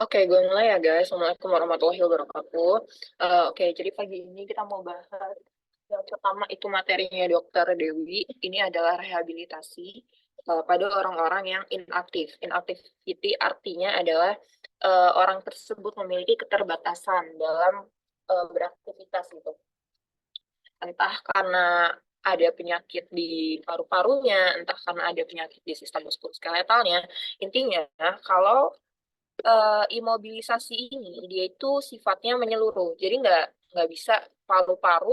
Oke, gue mulai ya guys. Assalamualaikum warahmatullahi wabarakatuh. Oke, jadi pagi ini kita mau bahas yang pertama itu materinya Dokter Dewi. Ini adalah rehabilitasi pada orang-orang yang inaktif. Inactivity artinya adalah orang tersebut memiliki keterbatasan dalam beraktivitas gitu. Entah karena ada penyakit di paru-parunya, entah karena ada penyakit di sistem muskuloskeletalnya. Intinya, kalau imobilisasi ini dia itu sifatnya menyeluruh. Jadi nggak bisa paru-paru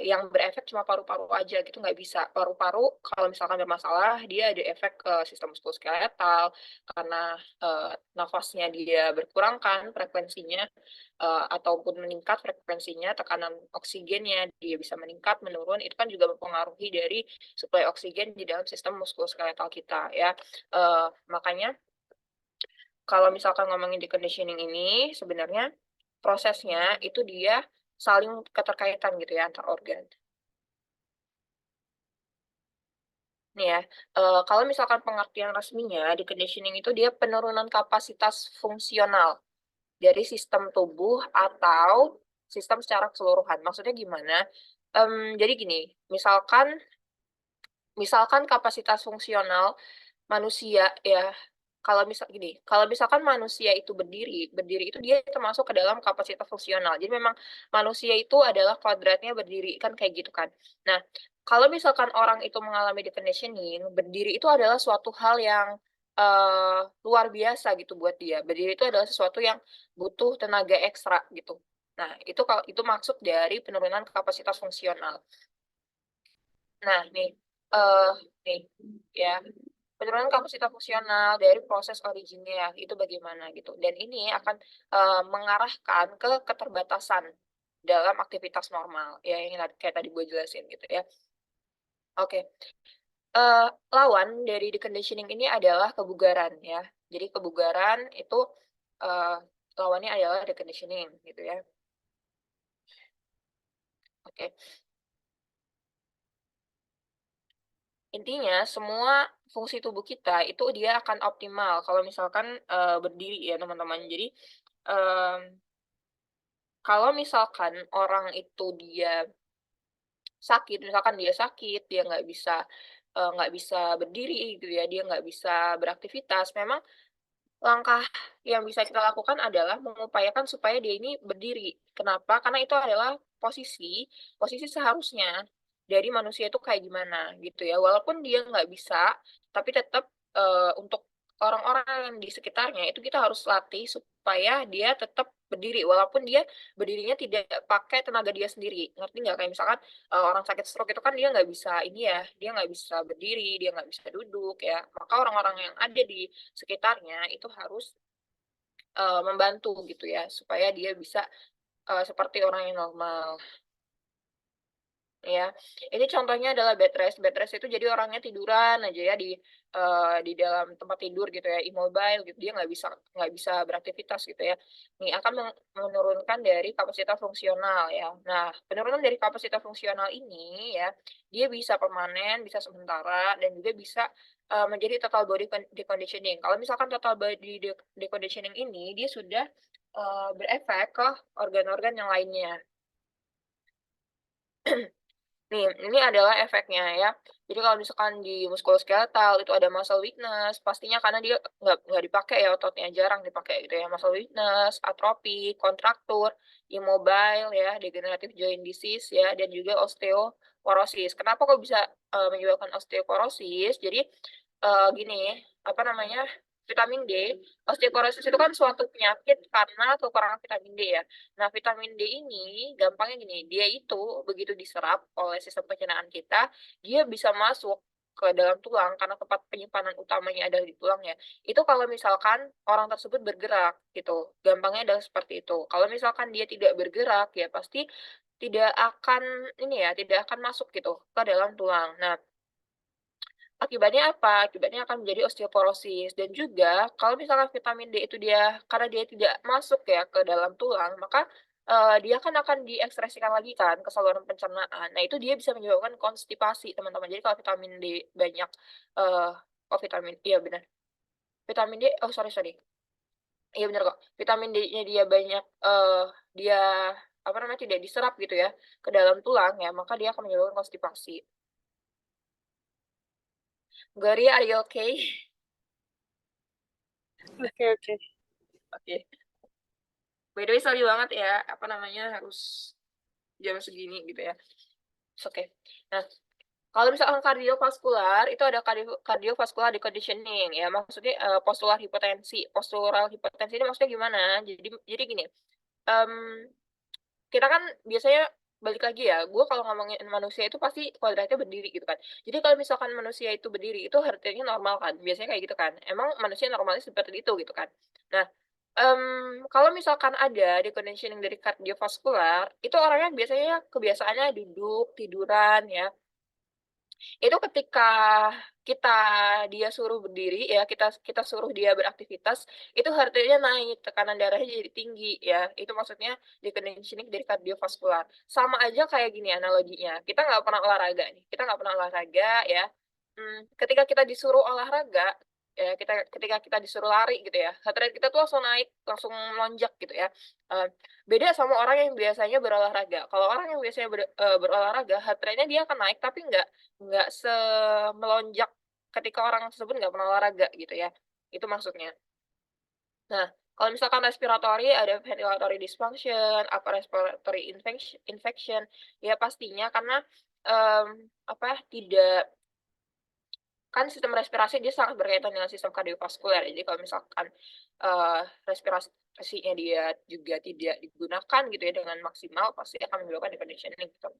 yang berefek cuma paru-paru aja gitu, nggak bisa. Paru-paru kalau misalkan bermasalah dia ada efek ke sistem muskuloskeletal karena nafasnya dia berkurang kan frekuensinya, ataupun meningkat frekuensinya, tekanan oksigennya dia bisa meningkat, menurun, itu kan juga mempengaruhi dari suplai oksigen di dalam sistem muskuloskeletal kita ya. Makanya kalau misalkan ngomongin di conditioning ini, sebenarnya prosesnya itu dia saling keterkaitan gitu ya antar organ. Nih ya, kalau misalkan pengertian resminya di conditioning itu dia penurunan kapasitas fungsional dari sistem tubuh atau sistem secara keseluruhan. Maksudnya gimana? Jadi gini, misalkan misalkan kapasitas fungsional manusia ya, kalau misalkan manusia itu berdiri, berdiri itu dia termasuk ke dalam kapasitas fungsional. Jadi memang manusia itu adalah kuadratnya berdiri, kan kayak gitu kan. Nah, kalau misalkan orang itu mengalami deconditioning, berdiri itu adalah suatu hal yang, luar biasa gitu buat dia. Berdiri itu adalah sesuatu yang butuh tenaga ekstra gitu. Nah, itu maksud dari penurunan kapasitas fungsional. Nah, eee, nih ya, penurunan kapasitas fungsional dari proses originnya itu bagaimana gitu, dan ini akan, mengarahkan ke keterbatasan dalam aktivitas normal, ya yang kayak tadi gue jelasin gitu ya. Oke, lawan dari deconditioning ini adalah kebugaran ya. Jadi kebugaran itu, eee, lawannya adalah deconditioning gitu ya. Oke. Intinya semua fungsi tubuh kita itu dia akan optimal kalau misalkan, berdiri ya teman-teman. Jadi, mmm, kalau misalkan orang itu dia sakit, misalkan dia sakit, dia nggak bisa berdiri gitu ya, dia nggak bisa beraktivitas, memang langkah yang bisa kita lakukan adalah mengupayakan supaya dia ini berdiri. Kenapa? Karena itu adalah posisi posisi seharusnya dari manusia itu kayak gimana gitu ya. Walaupun dia nggak bisa, tapi tetap, untuk orang-orang yang di sekitarnya itu kita harus latih supaya dia tetap berdiri, walaupun dia berdirinya tidak pakai tenaga dia sendiri, ngerti nggak? Kayak misalkan, orang sakit stroke itu kan dia nggak bisa ini ya, dia nggak bisa berdiri, dia nggak bisa duduk ya, maka orang-orang yang ada di sekitarnya itu harus, membantu gitu ya, supaya dia bisa, seperti orang yang normal. Ya, ini contohnya adalah bed rest. Bed rest itu jadi orangnya tiduran aja ya di dalam tempat tidur gitu ya, immobile gitu, dia nggak bisa beraktivitas gitu ya. Nih akan menurunkan dari kapasitas fungsional ya. Nah, penurunan dari kapasitas fungsional ini ya, dia bisa permanen, bisa sementara, dan juga bisa, menjadi total body deconditioning. Kalau misalkan total body deconditioning ini, dia sudah, berefek ke organ-organ yang lainnya. Nih, ini adalah efeknya ya. Jadi kalau misalkan di muskuloskeletal itu ada muscle weakness, pastinya karena dia nggak dipakai ya ototnya, jarang dipakai gitu ya. Muscle weakness, atrofi, kontraktur, immobile ya, degenerative joint disease ya, dan juga osteoporosis. Kenapa kok bisa, menyebabkan osteoporosis? Jadi, gini, apa namanya, vitamin D, osteoporosis itu kan suatu penyakit karena kekurangan vitamin D ya. Nah, vitamin D ini gampangnya gini, dia itu begitu diserap oleh sistem pencernaan kita, dia bisa masuk ke dalam tulang karena tempat penyimpanan utamanya ada di tulang ya. Itu kalau misalkan orang tersebut bergerak gitu. Gampangnya adalah seperti itu. Kalau misalkan dia tidak bergerak ya pasti tidak akan ini ya, tidak akan masuk gitu ke dalam tulang. Nah, akibatnya apa? Akibatnya akan menjadi osteoporosis dan juga kalau misalkan vitamin D itu dia karena dia tidak masuk ya ke dalam tulang, maka, dia kan akan diekspresikan lagi kan ke saluran pencernaan. Nah, itu dia bisa menyebabkan konstipasi, teman-teman. Jadi kalau vitamin D banyak, eee, oh vitamin iya benar, vitamin D oh sorry sorry. Iya bener kok, vitamin D-nya dia banyak, dia, apa namanya, tidak diserap gitu ya, ke dalam tulang ya, maka dia akan menyebabkan konstipasi. Gloria, are you okay? Oke, oke. Oke. By the way sorry banget ya, apa namanya, harus jam segini gitu ya. It's okay. Nah, kalau misalkan kardiovaskular, itu ada cardiovascular deconditioning ya, maksudnya, postural hipertensi ini maksudnya gimana? Jadi gini, mmm kita kan biasanya balik lagi ya, gue kalau ngomongin manusia itu pasti kodratnya berdiri gitu kan. Jadi kalau misalkan manusia itu berdiri, itu heart rate-nya normal kan, biasanya kayak gitu kan. Emang manusia normalnya seperti itu gitu kan. Nah, kalau misalkan ada deconditioning dari kardiovaskular, itu orangnya biasanya kebiasaannya duduk, tiduran ya, itu ketika kita dia suruh berdiri ya, kita kita suruh dia beraktivitas, itu heart rate-nya naik, tekanan darahnya jadi tinggi ya, itu maksudnya deconditioning dari kardiovaskular. Sama aja kayak gini analoginya, kita nggak pernah olahraga nih, kita nggak pernah olahraga ya, ketika kita disuruh olahraga, ya ketika kita disuruh lari gitu ya, heart rate kita tuh langsung naik, langsung melonjak gitu ya, beda sama orang yang biasanya berolahraga. Kalau orang yang biasanya berolahraga, heart rate-nya dia akan naik tapi nggak semelonjak ketika orang tersebut nggak pernah olahraga gitu ya, itu maksudnya. Nah, kalau misalkan respiratory ada ventilatory dysfunction, upper respiratory infection, ya pastinya karena, apa, tidak kan sistem respirasi dia sangat berkaitan dengan sistem kardiovaskuler. Jadi kalau misalkan, respirasinya dia juga tidak digunakan gitu ya dengan maksimal, pasti akan menyebabkan deconditioning gitu.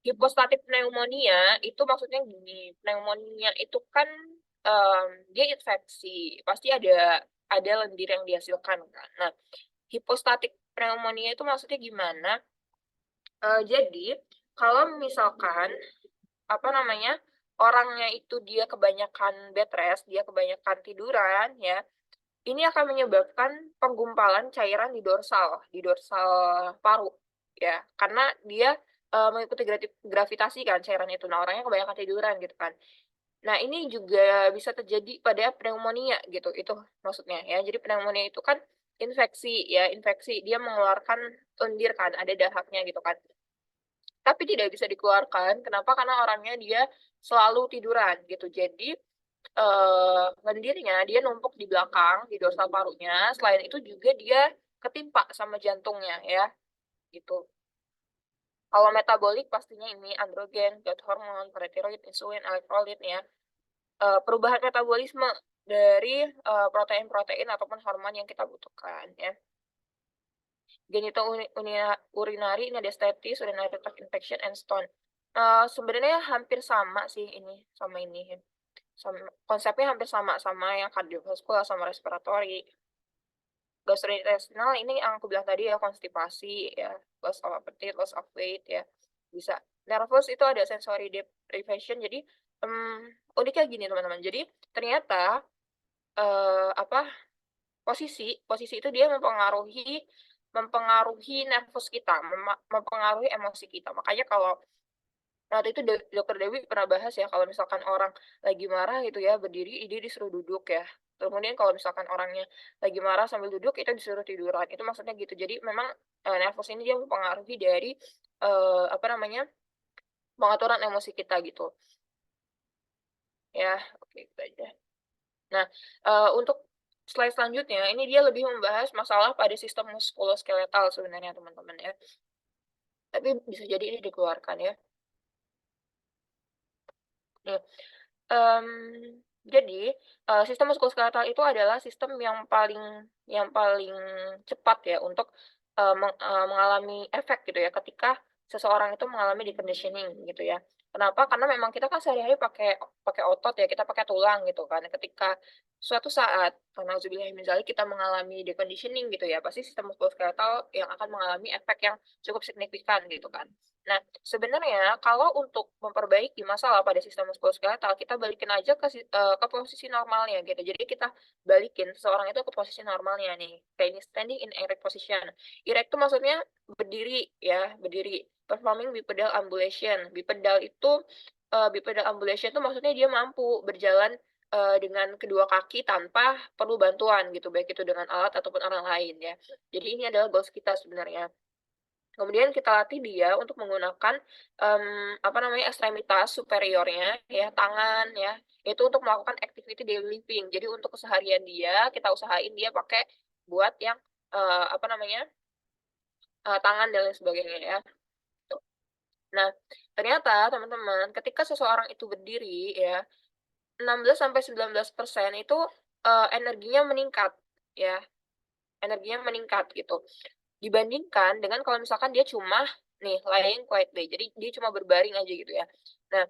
Hipostatik pneumonia itu maksudnya gini, pneumonia itu kan, dia infeksi, pasti ada lendir yang dihasilkan kan. Nah, hipostatik pneumonia itu maksudnya gimana? Jadi kalau misalkan, apa namanya, orangnya itu dia kebanyakan bed rest, dia kebanyakan tiduran ya, ini akan menyebabkan penggumpalan cairan di dorsal paru, ya. Karena dia, mengikuti gravitasi kan cairan itu. Nah, orangnya kebanyakan tiduran gitu kan. Nah, ini juga bisa terjadi pada pneumonia gitu, itu maksudnya ya. Jadi pneumonia itu kan infeksi ya, infeksi, dia mengeluarkan lendir kan, ada dahaknya gitu kan. Tapi tidak bisa dikeluarkan, kenapa? Karena orangnya dia selalu tiduran gitu. Jadi, lendirnya dia numpuk di belakang, di dorsal parunya, selain itu juga dia ketimpa sama jantungnya ya, gitu. Kalau metabolik pastinya ini androgen, growth hormone, paratiroid, insulin, elektrolit ya. Perubahan metabolisme dari, protein-protein ataupun hormon yang kita butuhkan ya. Urinary diastasis, urinary tract infection, and stone. Sebenarnya hampir sama sih ini, sama ini ya, konsepnya hampir sama, sama yang kardiovaskular sama respiratory. Gastrointestinal ini yang aku bilang tadi ya, konstipasi ya, loss of appetite, loss of weight ya, bisa. Nervous itu ada sensory deprivation, jadi, uniknya gini teman-teman, jadi ternyata, apa, posisi posisi itu dia mempengaruhi mempengaruhi nervous kita, mempengaruhi emosi kita. Makanya kalau waktu itu Dokter Dewi pernah bahas ya, kalau misalkan orang lagi marah gitu ya, berdiri, dia disuruh duduk ya. Kemudian kalau misalkan orangnya lagi marah sambil duduk, itu disuruh tiduran. Itu maksudnya gitu. Jadi memang, nervous ini dia mempengaruhi dari, apa namanya, pengaturan emosi kita gitu. Ya, oke itu aja. Nah, untuk slide selanjutnya, ini dia lebih membahas masalah pada sistem muskuloskeletal sebenarnya teman-teman ya. Tapi bisa jadi ini dikeluarkan ya. Nih, jadi, sistem muskuloskeletal itu adalah sistem yang paling cepat ya untuk, mengalami efek gitu ya ketika seseorang itu mengalami deconditioning gitu ya. Kenapa? Karena memang kita kan sehari-hari pakai pakai otot ya, kita pakai tulang gitu kan. Ketika suatu saat, nauzubillah min dzalik, kita mengalami deconditioning gitu ya, pasti sistem muskuloskeletal yang akan mengalami efek yang cukup signifikan gitu kan. Nah, sebenarnya kalau untuk memperbaiki masalah pada sistem muskuloskeletal, kita balikin aja ke posisi normalnya gitu. Jadi kita balikin seseorang itu ke posisi normalnya nih, kayak ini standing in erect position. Erect itu maksudnya berdiri ya, berdiri. Performing bipedal ambulation. Bipedal ambulation itu maksudnya dia mampu berjalan, dengan kedua kaki tanpa perlu bantuan gitu, baik itu dengan alat ataupun orang lain ya. Jadi ini adalah goals kita sebenarnya. Kemudian kita latih dia untuk menggunakan, apa namanya, ekstremitas superiornya ya, tangan ya, itu untuk melakukan activity daily living. Jadi untuk keseharian dia, kita usahain dia pakai buat yang, apa namanya, tangan dan lain sebagainya ya, gitu. Nah, ternyata teman-teman ketika seseorang itu berdiri ya, 16 sampai 19% itu, energinya meningkat ya, energinya meningkat gitu. Dibandingkan dengan kalau misalkan dia cuma nih lying quietly, jadi dia cuma berbaring aja gitu ya. Nah,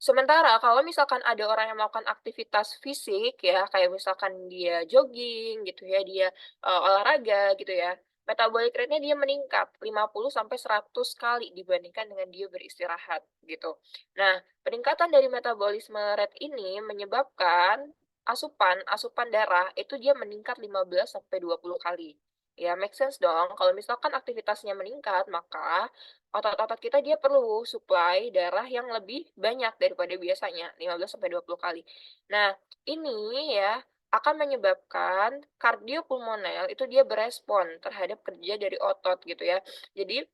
sementara kalau misalkan ada orang yang melakukan aktivitas fisik ya, kayak misalkan dia jogging gitu ya, dia, olahraga gitu ya, metabolic rate-nya dia meningkat 50 sampai 100 kali dibandingkan dengan dia beristirahat gitu. Nah, peningkatan dari metabolisme rate ini menyebabkan asupan asupan darah itu dia meningkat 15 sampai 20 kali. Ya make sense dong, kalau misalkan aktivitasnya meningkat, maka otot-otot kita dia perlu suplai darah yang lebih banyak daripada biasanya, 15 sampai 20 kali. Nah, ini ya akan menyebabkan kardiopulmoner itu dia berespon terhadap kerja dari otot gitu ya. Jadi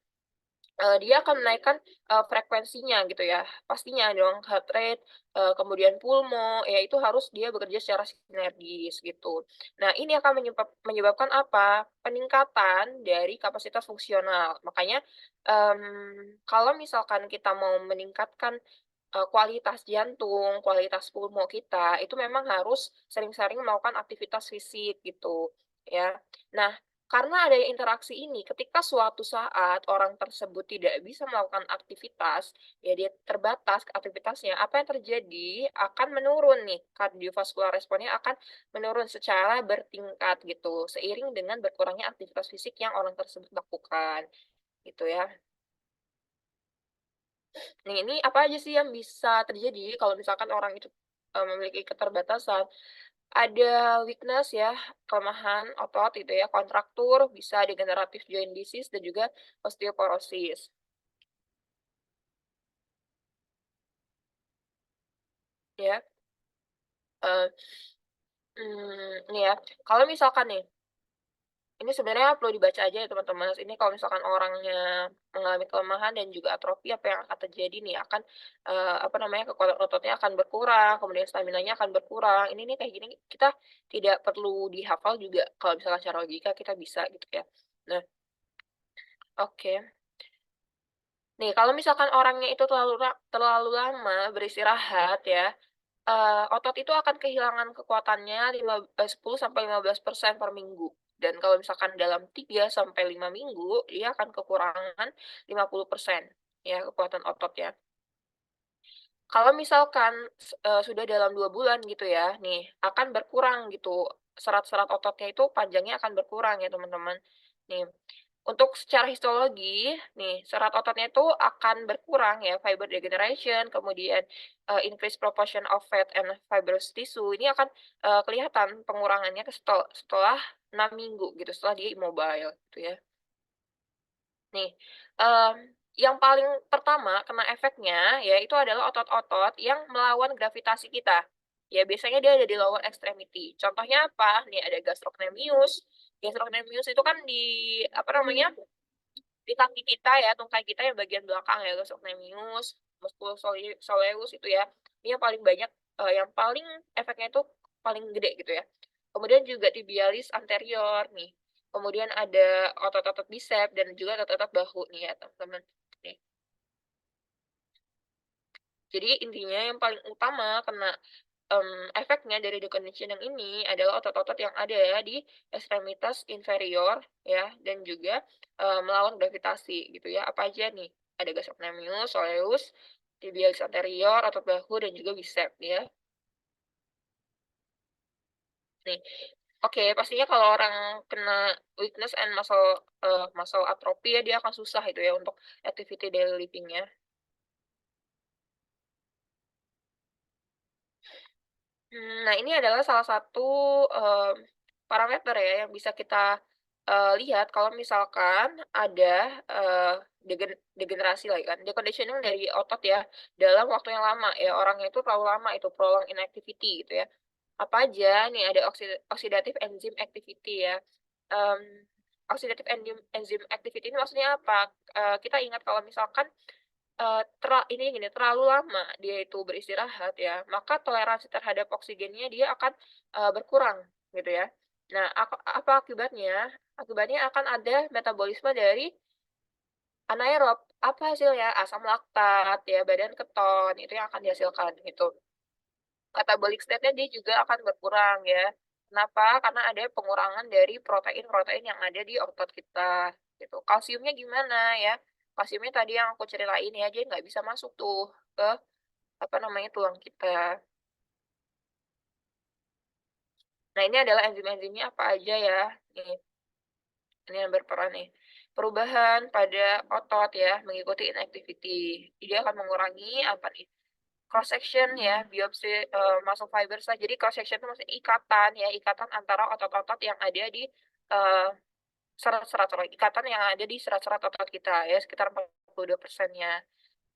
dia akan menaikkan, frekuensinya gitu ya, pastinya dong heart rate, kemudian pulmo, ya itu harus dia bekerja secara sinergis gitu. Nah ini akan menyebabkan apa? Peningkatan dari kapasitas fungsional. Makanya, kalau misalkan kita mau meningkatkan kualitas jantung, kualitas pulmo kita, itu memang harus sering-sering melakukan aktivitas fisik gitu, ya. Nah, karena ada interaksi ini, ketika suatu saat orang tersebut tidak bisa melakukan aktivitas, ya dia terbatas aktivitasnya, apa yang terjadi akan menurun nih, kardiovaskular responnya akan menurun secara bertingkat gitu, seiring dengan berkurangnya aktivitas fisik yang orang tersebut lakukan, gitu ya. Nah, ini apa aja sih yang bisa terjadi kalau misalkan orang itu, memiliki keterbatasan? Ada weakness ya, kelemahan otot gitu ya, kontraktur, bisa degenerative joint disease dan juga osteoporosis, ya. Eee, ini ya, kalau misalkan nih, ini sebenarnya perlu dibaca aja ya teman-teman, ini kalau misalkan orangnya mengalami kelemahan dan juga atrofi, apa yang akan terjadi nih, akan, apa namanya, kekuatan ototnya akan berkurang, kemudian staminanya akan berkurang, ini nih kayak gini kita tidak perlu dihafal juga, kalau misalkan secara logika kita bisa gitu ya. Nah, oke. Nih, kalau misalkan orangnya itu terlalu lama beristirahat ya, otot itu akan kehilangan kekuatannya 10 sampai 15% per minggu. Dan kalau misalkan dalam 3 sampai 5 minggu, dia akan kekurangan 50% ya kekuatan ototnya. Kalau misalkan sudah dalam 2 bulan gitu ya, nih akan berkurang gitu, serat-serat ototnya itu panjangnya akan berkurang ya teman-teman. Nih, untuk secara histologi, nih, serat ototnya itu akan berkurang ya, fiber degeneration, kemudian, increase proportion of fat and fibrous tissue, ini akan, kelihatan pengurangannya setelah 6 minggu gitu, setelah dia immobile gitu ya. Nih, mmm, yang paling pertama kena efeknya, ya itu adalah otot-otot yang melawan gravitasi kita. Ya biasanya dia ada di lower extremity. Contohnya apa? Nih ada gastrocnemius. Gastrocnemius itu kan di, apa namanya, di kaki kita ya, tungkai kita yang bagian belakang ya, gastrocnemius, musculus soleus itu ya. Ini yang paling banyak, yang paling efeknya itu paling gede gitu ya. Kemudian juga tibialis anterior nih. Kemudian ada otot-otot bicep dan juga otot-otot bahu nih ya, teman-teman. Nih. Jadi intinya yang paling utama kena, efeknya dari deconditioning ini adalah otot-otot yang ada di ekstremitas inferior ya, dan juga, melawan gravitasi gitu ya. Apa aja nih? Ada gastrocnemius, soleus, tibialis anterior, otot bahu, dan juga bicep ya. Nih, oke, pastinya kalau orang kena weakness and muscle atrophy ya, dia akan susah itu ya untuk activity daily living-nya. Nah ini adalah salah satu, parameter ya yang bisa kita lihat kalau misalkan ada, degenerasi lagi kan, deconditioning dari otot ya, dalam waktu yang lama ya, orangnya itu terlalu lama itu, prolonged inactivity gitu ya. Apa aja nih, ada oxidative enzyme activity ya, oxidative enzyme activity ini maksudnya apa? Kita ingat kalau misalkan, ini gini, terlalu lama dia itu beristirahat ya, maka toleransi terhadap oksigennya dia akan, berkurang gitu ya. Nah, apa akibatnya? Akibatnya akan ada metabolisme dari anaerob. Apa hasilnya? Asam laktat ya, badan keton, itu yang akan dihasilkan gitu. Metabolic state-nya dia juga akan berkurang ya. Kenapa? Karena ada pengurangan dari protein-protein yang ada di otot kita, gitu. Kalsiumnya gimana ya? Kalsiumnya tadi yang aku ceritain ya, dia nggak bisa masuk tuh ke, apa namanya, tulang kita. Nah, ini adalah enzim-enzimnya apa aja ya, nih, ini yang berperan nih. Perubahan pada otot ya, mengikuti inactivity. Dia akan mengurangi apa nih, cross section ya, biopsi, muscle fibers lah. Jadi cross section itu maksudnya ikatan ya, ikatan antara otot-otot yang ada di, serat-serat, ikatan yang ada di serat-serat otot kita ya, sekitar 42%-nya.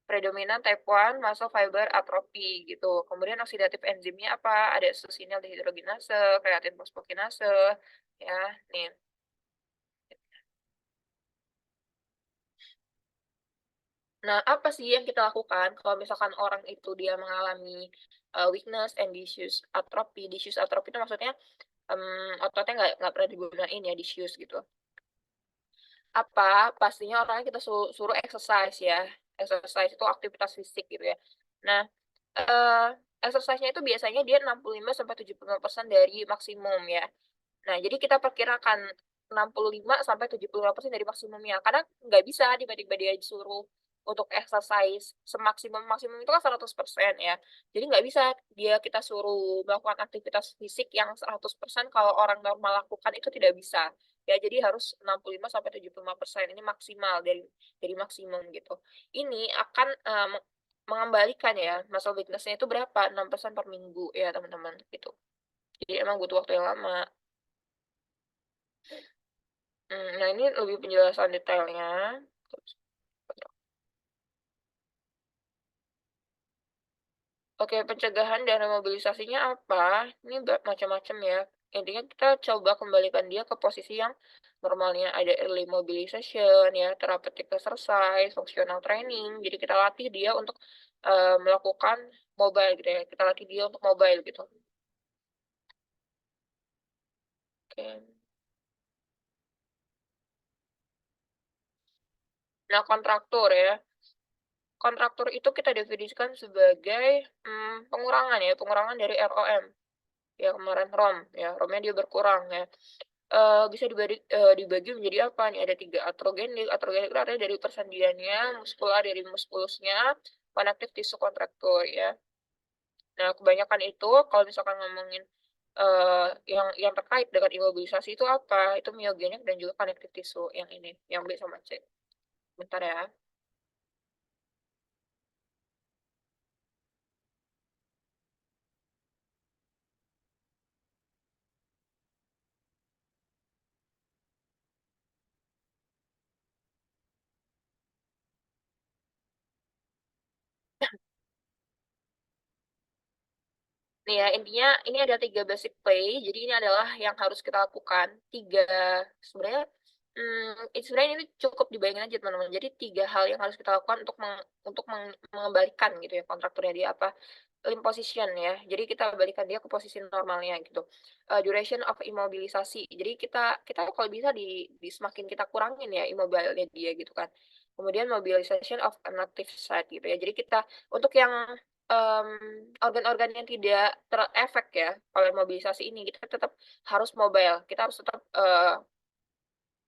Predominan type 1 muscle fiber atrophy gitu. Kemudian oksidatif enzimnya apa? Ada succinyl dehydrogenase, kreatin fosfokinase, ya, nih. Nah, apa sih yang kita lakukan kalau misalkan orang itu dia mengalami, weakness and diffuse atrophy. Diffuse atrophy itu maksudnya, ototnya nggak pernah digunain ya, disuse gitu. Apa, pastinya orangnya kita suruh exercise ya, exercise itu aktivitas fisik gitu ya. Nah, eee, exercise-nya itu biasanya dia 65-75% dari maksimum ya. Nah, jadi kita perkirakan 65-75% dari maksimumnya, karena nggak bisa tiba-tiba dia disuruh untuk exercise semaksimum-maksimum itu kan 100% ya. Jadi nggak bisa kita suruh melakukan aktivitas fisik yang 100% kalau orang normal lakukan itu tidak bisa. Ya, jadi harus 65-75% ini maksimal dari maksimum gitu. Ini akan, mengembalikan ya muscle weakness-nya itu berapa, 6% per minggu ya teman-teman, gitu. Jadi emang butuh waktu yang lama. Nah ini lebih penjelasan detailnya. Terus oke, pencegahan dan remobilisasinya apa? Ini macam-macam ya. Intinya kita coba kembalikan dia ke posisi yang normalnya. Ada early mobilization ya, therapeutic exercise, functional training. Jadi kita latih dia untuk, melakukan mobile gitu ya, kita latih dia untuk mobile gitu. Oke. Nah kontraktur ya, kontraktur itu kita definisikan sebagai, pengurangan ya, pengurangan dari ROM. Ya kemarin ROM ya, ROM-nya dia berkurang ya. Bisa dibagi menjadi apa nih, ada 3 atrogenik. Atrogenik itu artinya dari persendiannya, muskular dari muskulusnya, konektif tisu kontraktor ya. Nah kebanyakan itu kalau misalkan ngomongin, yang terkait dengan imobilisasi itu apa, itu myogenik dan juga konektif tisu yang ini, yang B sama C. Bentar ya. Nih ya, intinya ini ada 3 basic play, jadi ini adalah yang harus kita lakukan. 3 sebenarnya, sebenarnya ini cukup dibayangin aja teman-teman. Jadi 3 hal yang harus kita lakukan untuk mengembalikan gitu ya kontraktornya dia apa, limb position ya. Jadi kita balikan dia ke posisi normalnya gitu. Duration of immobilisasi. Jadi kita kalau bisa di semakin kita kurangin ya immobile-nya dia gitu kan. Kemudian mobilization of inactive site gitu ya. Jadi kita untuk yang organ-organ yang tidak terefek ya oleh mobilisasi ini, kita tetap harus mobile, kita harus tetap,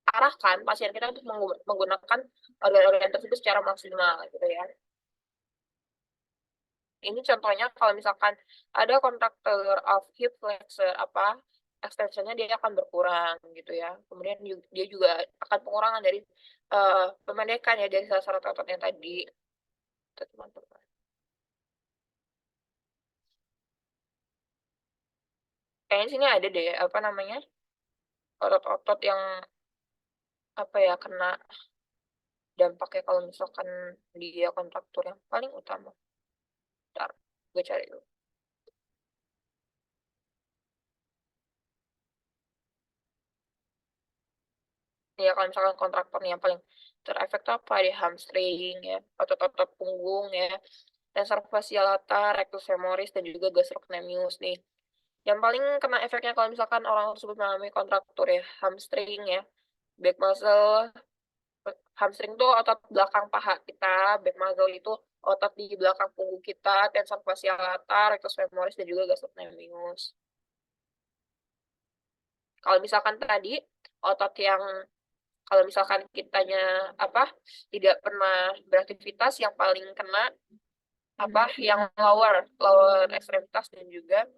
arahkan pasien kita untuk menggunakan organ-organ tersebut secara maksimal gitu ya. Ini contohnya kalau misalkan ada kontraktor of hip flexor extension-nya dia akan berkurang gitu ya. Kemudian dia juga akan pengurangan dari, pemendekan ya dari sasaran otot yang tadi, itu teman-teman. Kayaknya sini ada deh, apa namanya, otot-otot yang apa ya, kena dampaknya kalau misalkan dia kontraktor yang paling utama. Bentar, gue cari dulu. Ya kalau misalkan kontraktor nih yang paling terefek tuh apa, di hamstring ya, otot-otot punggung ya, tensor fascial latar, rectus femoris, dan juga gastrocnemius nih. Yang paling kena efeknya kalau misalkan orang tersebut mengalami kontraktur ya, hamstring ya, back muscle, hamstring tuh otot belakang paha kita, back muscle itu otot di belakang punggung kita, tensor fascial latar, rectus femoris, dan juga gastrocnemius. Kalau misalkan tadi otot yang kalau misalkan kitanya apa tidak pernah beraktivitas, yang paling kena apa yang lower ekstremitas dan juga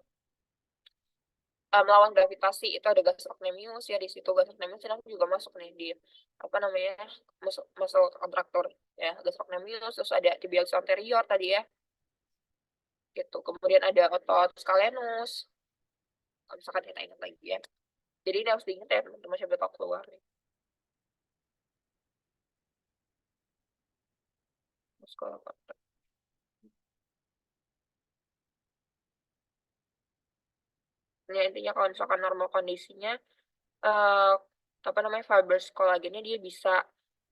melawan gravitasi itu ada gastrocnemius ya, di situ gastrocnemius dan juga masuk nih di apa namanya muscle kontraktor ya, gastrocnemius, terus ada tibialis anterior tadi ya gitu, kemudian ada otot scalenus kalau misalkan kita ingat lagi ya, jadi ini harus diingat ya teman-teman siapa tahu keluar nih muscle kontraktor. Ya, intinya kalau misalkan normal kondisinya eh apa namanya fibers kolagennya dia bisa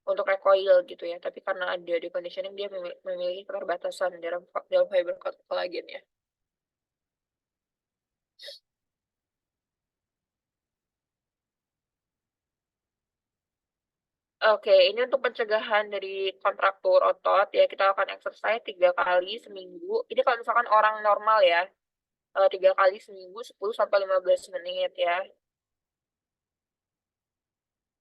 untuk recoil gitu ya, tapi karena ada deconditioning dia memiliki keterbatasan dalam fiber kolagen ya. Oke, ini untuk pencegahan dari kontraktur otot ya, kita lakukan exercise 3 kali seminggu. Ini kalau misalkan orang normal ya, 3 kali seminggu 10 sampai 15 menit ya.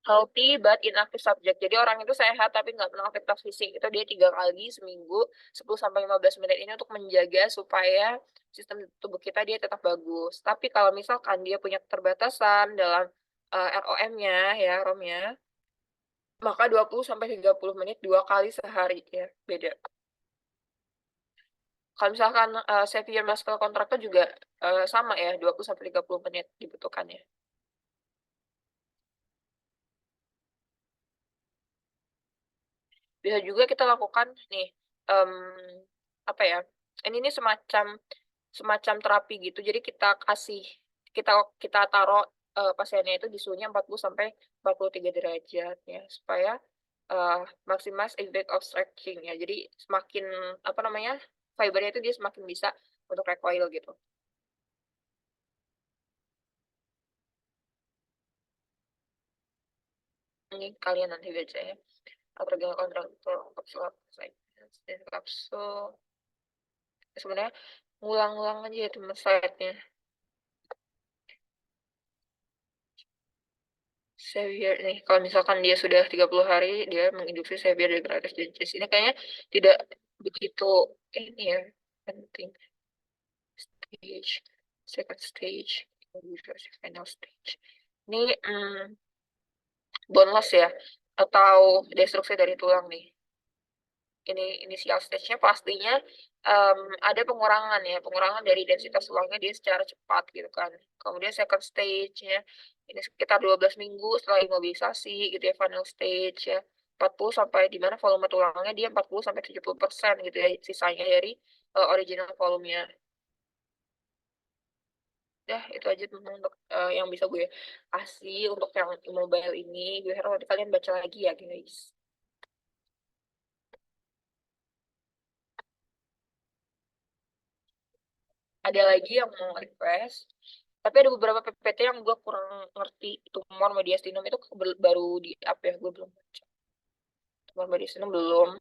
Healthy but inactive subject. Jadi orang itu sehat tapi nggak pernah aktivitas fisik. Itu dia 3 kali seminggu 10 sampai 15 menit ini untuk menjaga supaya sistem tubuh kita dia tetap bagus. Tapi kalau misalkan dia punya keterbatasan dalam ROM-nya ya, ROM-nya, maka 20 sampai 30 menit 2 kali sehari ya, beda. Kalau misalkan severe muscle contracture juga sama ya, 20 sampai 30 menit dibutuhkannya. Bisa juga kita lakukan nih, em, apa ya, ini semacam semacam terapi gitu. Jadi kita kasih, kita kita taruh pasiennya itu di suhunya 40 sampai 43 derajat ya, supaya maximize effect of stretching ya. Jadi semakin apa namanya fibernya itu dia semakin bisa untuk recoil gitu. Ini kalian nanti baca ya. Organ kontraktor kapsul dan kapsul. Sebenarnya ngulang-ngulang aja ya teman slide-nya. Severe nih, kalau misalkan dia sudah 30 hari, dia menginduksi severe degradative disease. Ini kayaknya tidak begitu ini ya, penting. Stage, second stage, final stage. Ini bone loss ya, atau destruksi dari tulang nih. Ini inisial stage-nya pastinya ada pengurangan ya, pengurangan dari densitas tulangnya dia secara cepat gitu kan. Kemudian second stage-nya ini sekitar 12 minggu setelah imobilisasi gitu ya, final stage ya. 40 sampai di mana volume tulangnya dia 40 sampai 70% gitu ya, sisanya dari original volumenya. Ya, itu aja memang untuk yang bisa gue kasih untuk yang immobile ini. Gue harap nanti kalian baca lagi ya, guys. Ada lagi yang mau request, tapi ada beberapa PPT yang gue kurang ngerti. Tumor mediastinum itu baru di up ya, gue belum baca. Tumor mediastinum belum,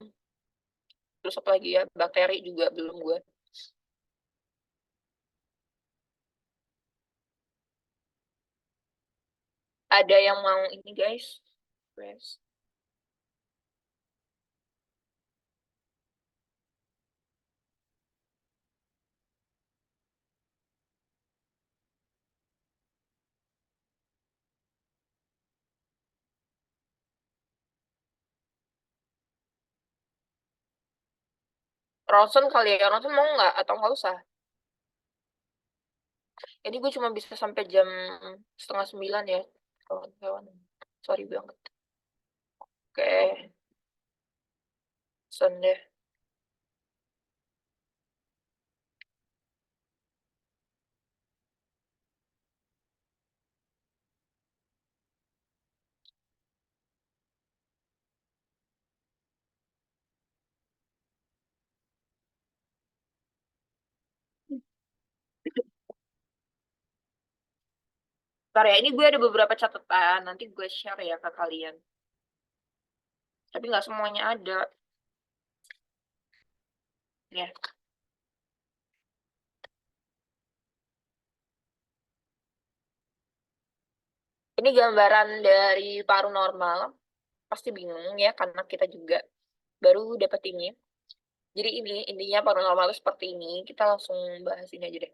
terus apa lagi ya, bakteri juga belum gue. Ada yang mau ini guys, request. Ronson kali ya, Ronson mau nggak atau nggak usah? Ini gue cuma bisa sampai jam setengah 9 ya, kawan-kawan. Sorry banget. Oke, pesen deh. Ntar ya, ini gue ada beberapa catatan, nanti gue share ya ke kalian. Tapi nggak semuanya ada. Ya, ini gambaran dari paru normal. Pasti bingung ya, karena kita juga baru dapat ini. Jadi ini intinya paru normal itu seperti ini. Kita langsung bahas ini aja deh.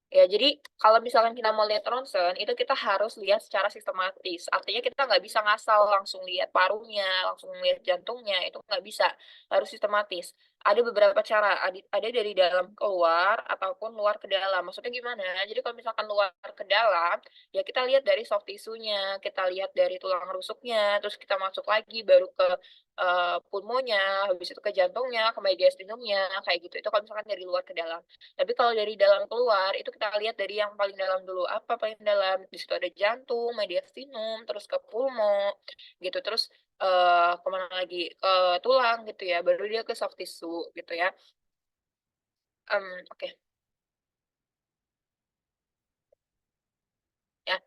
Ya, jadi kalau misalkan kita mau lihat ronsen, itu kita harus lihat secara sistematis. Artinya kita nggak bisa ngasal langsung lihat parunya, langsung lihat jantungnya, itu nggak bisa. Harus sistematis. Ada beberapa cara, ada dari dalam keluar ataupun luar ke dalam. Maksudnya gimana? Jadi kalau misalkan luar ke dalam, ya kita lihat dari soft tisunya, kita lihat dari tulang rusuknya, terus kita masuk lagi baru ke pulmonya, habis itu ke jantungnya, ke mediastinumnya, kayak gitu. Itu kalau misalkan dari luar ke dalam. Tapi kalau dari dalam keluar, itu kita lihat dari yang paling dalam dulu. Apa paling dalam? Di situ ada jantung, mediastinum, terus ke pulmo, gitu. Terus kemana lagi? Ke tulang, gitu ya. Baru dia ke soft tissue, gitu ya. Oke. Ya.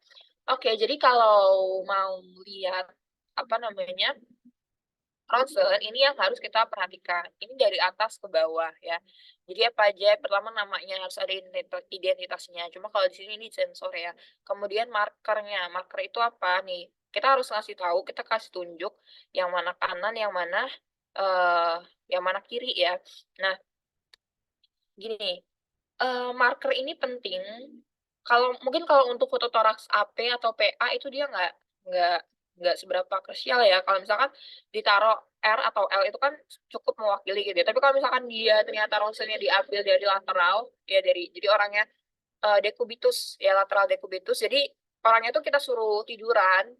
Oke, jadi kalau mau lihat, apa namanya, ronsen, ini yang harus kita perhatikan. Ini dari atas ke bawah ya. Jadi apa aja? Pertama namanya harus ada identitasnya. Cuma kalau di sini ini sensor ya. Kemudian markernya. Marker itu apa nih? Kita harus ngasih tahu, kita kasih tunjuk yang mana kanan, eh yang mana kiri ya. Nah, gini, marker ini penting. Kalau mungkin kalau untuk foto toraks AP atau PA itu dia nggak nggak seberapa krusial ya. Kalau misalkan ditaruh R atau L itu kan cukup mewakili gitu ya. Tapi kalau misalkan dia ternyata ronsennya diambil dari lateral, ya jadi orangnya dekubitus ya, lateral dekubitus. Jadi orangnya tuh kita suruh tiduran.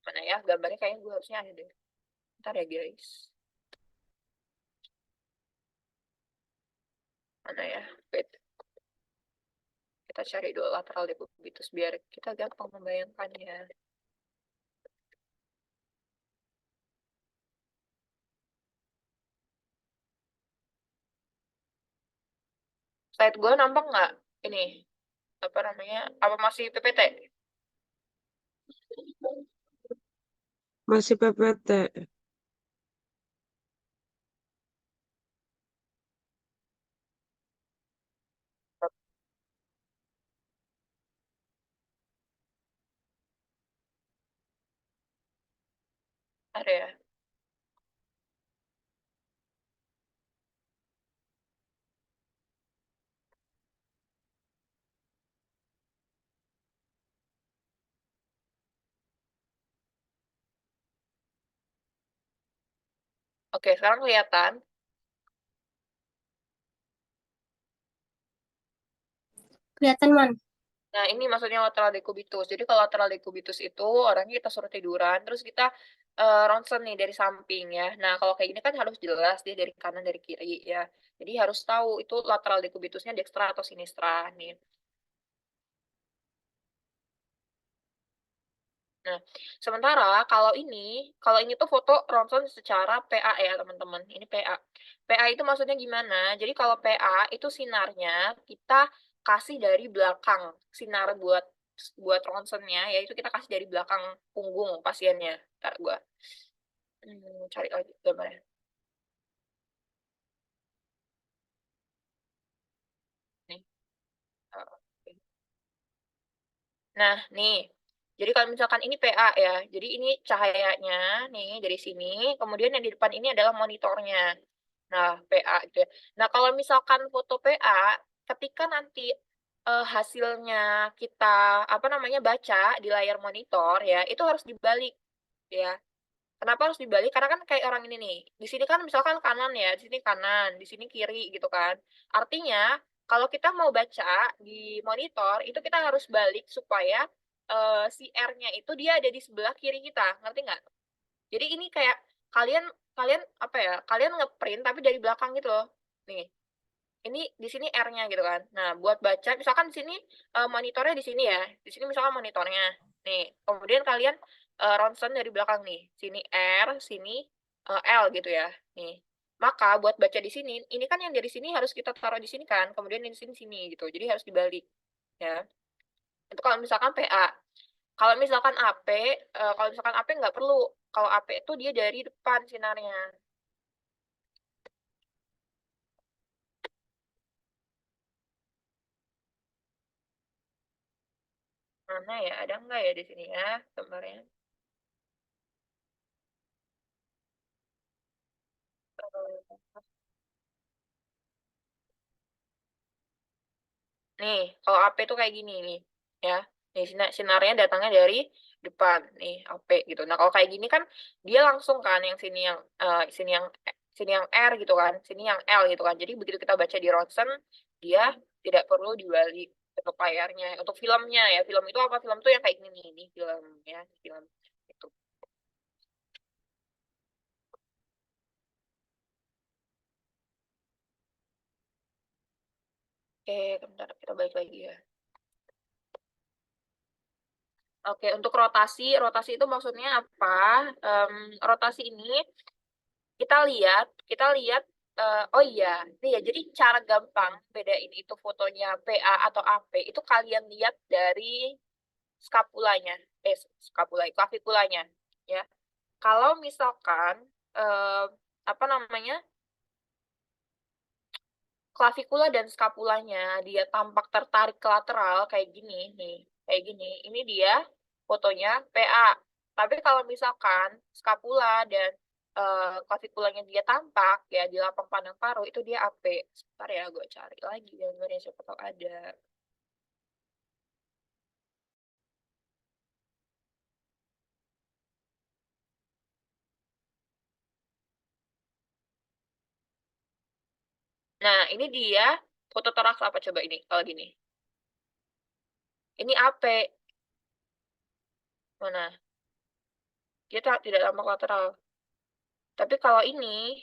Mana ya gambarnya, kayaknya gue harusnya ada deh. Ntar ya guys. Mana ya? Wait. Kita cari dulu lateral dekubitus biar kita gampang membayangkannya. Slide gue nampak nggak? Ini apa namanya? Apa masih PPT? Masih PPT. Ada ya. Oke, sekarang kelihatan. Kelihatan, Man. Nah, ini maksudnya lateral decubitus. Jadi kalau lateral decubitus itu orangnya kita suruh tiduran, terus kita ronsen nih dari samping ya. Nah, kalau kayak gini kan harus jelas dia dari kanan dari kiri ya. Jadi harus tahu itu lateral decubitusnya dextra atau sinistra nih. Nah, sementara kalau ini tuh foto ronsen secara PA ya, teman-teman. Ini PA. PA itu maksudnya gimana? Jadi kalau PA itu sinarnya kita kasih dari belakang. Sinar buat ronsennya yaitu kita kasih dari belakang punggung pasiennya. Ntar gua cari lagi gambarnya. Nih. Oke. Nah, nih. Jadi kalau misalkan ini PA ya, jadi ini cahayanya nih dari sini, kemudian yang di depan ini adalah monitornya. Nah, PA gitu ya. Nah, kalau misalkan foto PA, ketika nanti hasilnya kita apa namanya baca di layar monitor ya, itu harus dibalik ya. Kenapa harus dibalik? Karena kan kayak orang ini nih. Di sini kan misalkan kanan ya, di sini kanan, di sini kiri gitu kan. Artinya, kalau kita mau baca di monitor, itu kita harus balik supaya si R-nya itu dia ada di sebelah kiri kita. Ngerti nggak? Jadi ini kayak kalian kalian apa ya, kalian ngeprint tapi dari belakang gitu loh. Nih, ini di sini R-nya gitu kan. Nah, buat baca misalkan di sini monitornya di sini ya. Di sini misalkan monitornya. Nih, kemudian kalian ronsen dari belakang nih. Sini R, sini L gitu ya. Nih. Maka buat baca di sini, ini kan yang dari sini harus kita taruh di sini kan, kemudian di sini sini gitu. Jadi harus dibalik ya. Itu kalau misalkan PA. Kalau misalkan AP, kalau misalkan AP nggak perlu. Kalau AP itu dia dari depan sinarnya. Mana ya? Ada nggak ya di sini ya gambarnya? Nih, kalau AP tuh kayak gini nih, ya. Nih, sinarnya datangnya dari depan, nih, AP gitu. Nah, kalau kayak gini kan dia langsung kan yang sini yang sini yang R gitu kan, sini yang L gitu kan. Jadi begitu kita baca di ronsen, dia tidak perlu dibalik untuk layarnya. Untuk filmnya ya, film itu apa? Film tuh yang kayak gini nih, ini film ya, film itu. Oke, bentar kita balik lagi ya. Oke, untuk rotasi, rotasi itu maksudnya apa? Rotasi ini kita lihat, oh iya, ini ya, jadi cara gampang bedain itu fotonya PA atau AP, itu kalian lihat dari skapulanya, klavikulanya, ya. Kalau misalkan, apa namanya, klavikula dan skapulanya dia tampak tertarik ke lateral kayak gini nih, kayak gini. Ini dia fotonya PA. Tapi kalau misalkan skapula dan klavikulanya dia tampak ya di lapang pandang paru itu dia AP. Sebentar ya, gue cari lagi gambarnya siapa tahu ada. Nah, ini dia foto toraks apa coba ini kalau gini. Ini AP. Mana? Dia tidak tampak lateral. Tapi kalau ini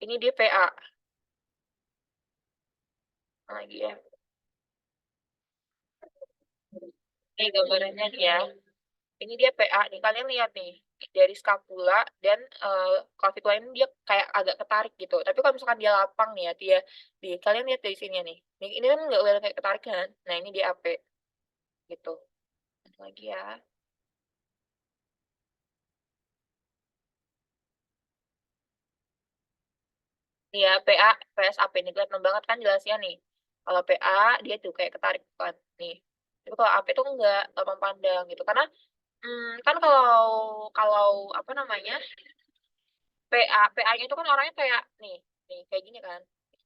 dia PA. Lagi ya. Ini gambarnya nih ya. Ini dia PA nih, kalian lihat nih dari skapula dan clavicle ini dia kayak agak ketarik gitu. Tapi kalau misalkan dia lapang nih ya, dia di kalian lihat dari sini nih. Ini kan nggak kelihatan kayak ketarik kan? Nah ini dia AP gitu. Lagi ya. Nih ya PA, PSAP nih kelihatan banget kan jelasnya nih. Kalau PA dia tuh kayak ketarik kan nih. Tapi kalau AP tuh enggak lapang pandang gitu. Karena kan kalau kalau apa namanya PA-nya itu kan orangnya kayak nih kayak gini kan.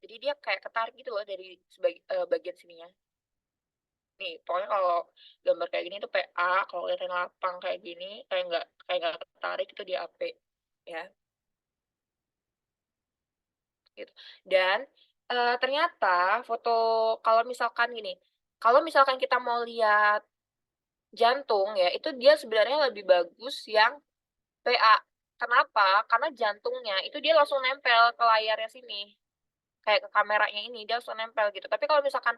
Jadi dia kayak ketarik gitu loh dari bagian sininya. Nih, pokoknya kalau gambar kayak gini tuh PA, kalau kelihatan lapang kayak gini, kayak nggak ketarik itu dia AP ya, gitu. Dan ternyata foto kalau misalkan gini, kalau misalkan kita mau lihat jantung ya, itu dia sebenarnya lebih bagus yang PA. Kenapa? Karena jantungnya itu dia langsung nempel ke layarnya sini. Kayak ke kameranya ini, dia langsung nempel gitu. Tapi kalau misalkan,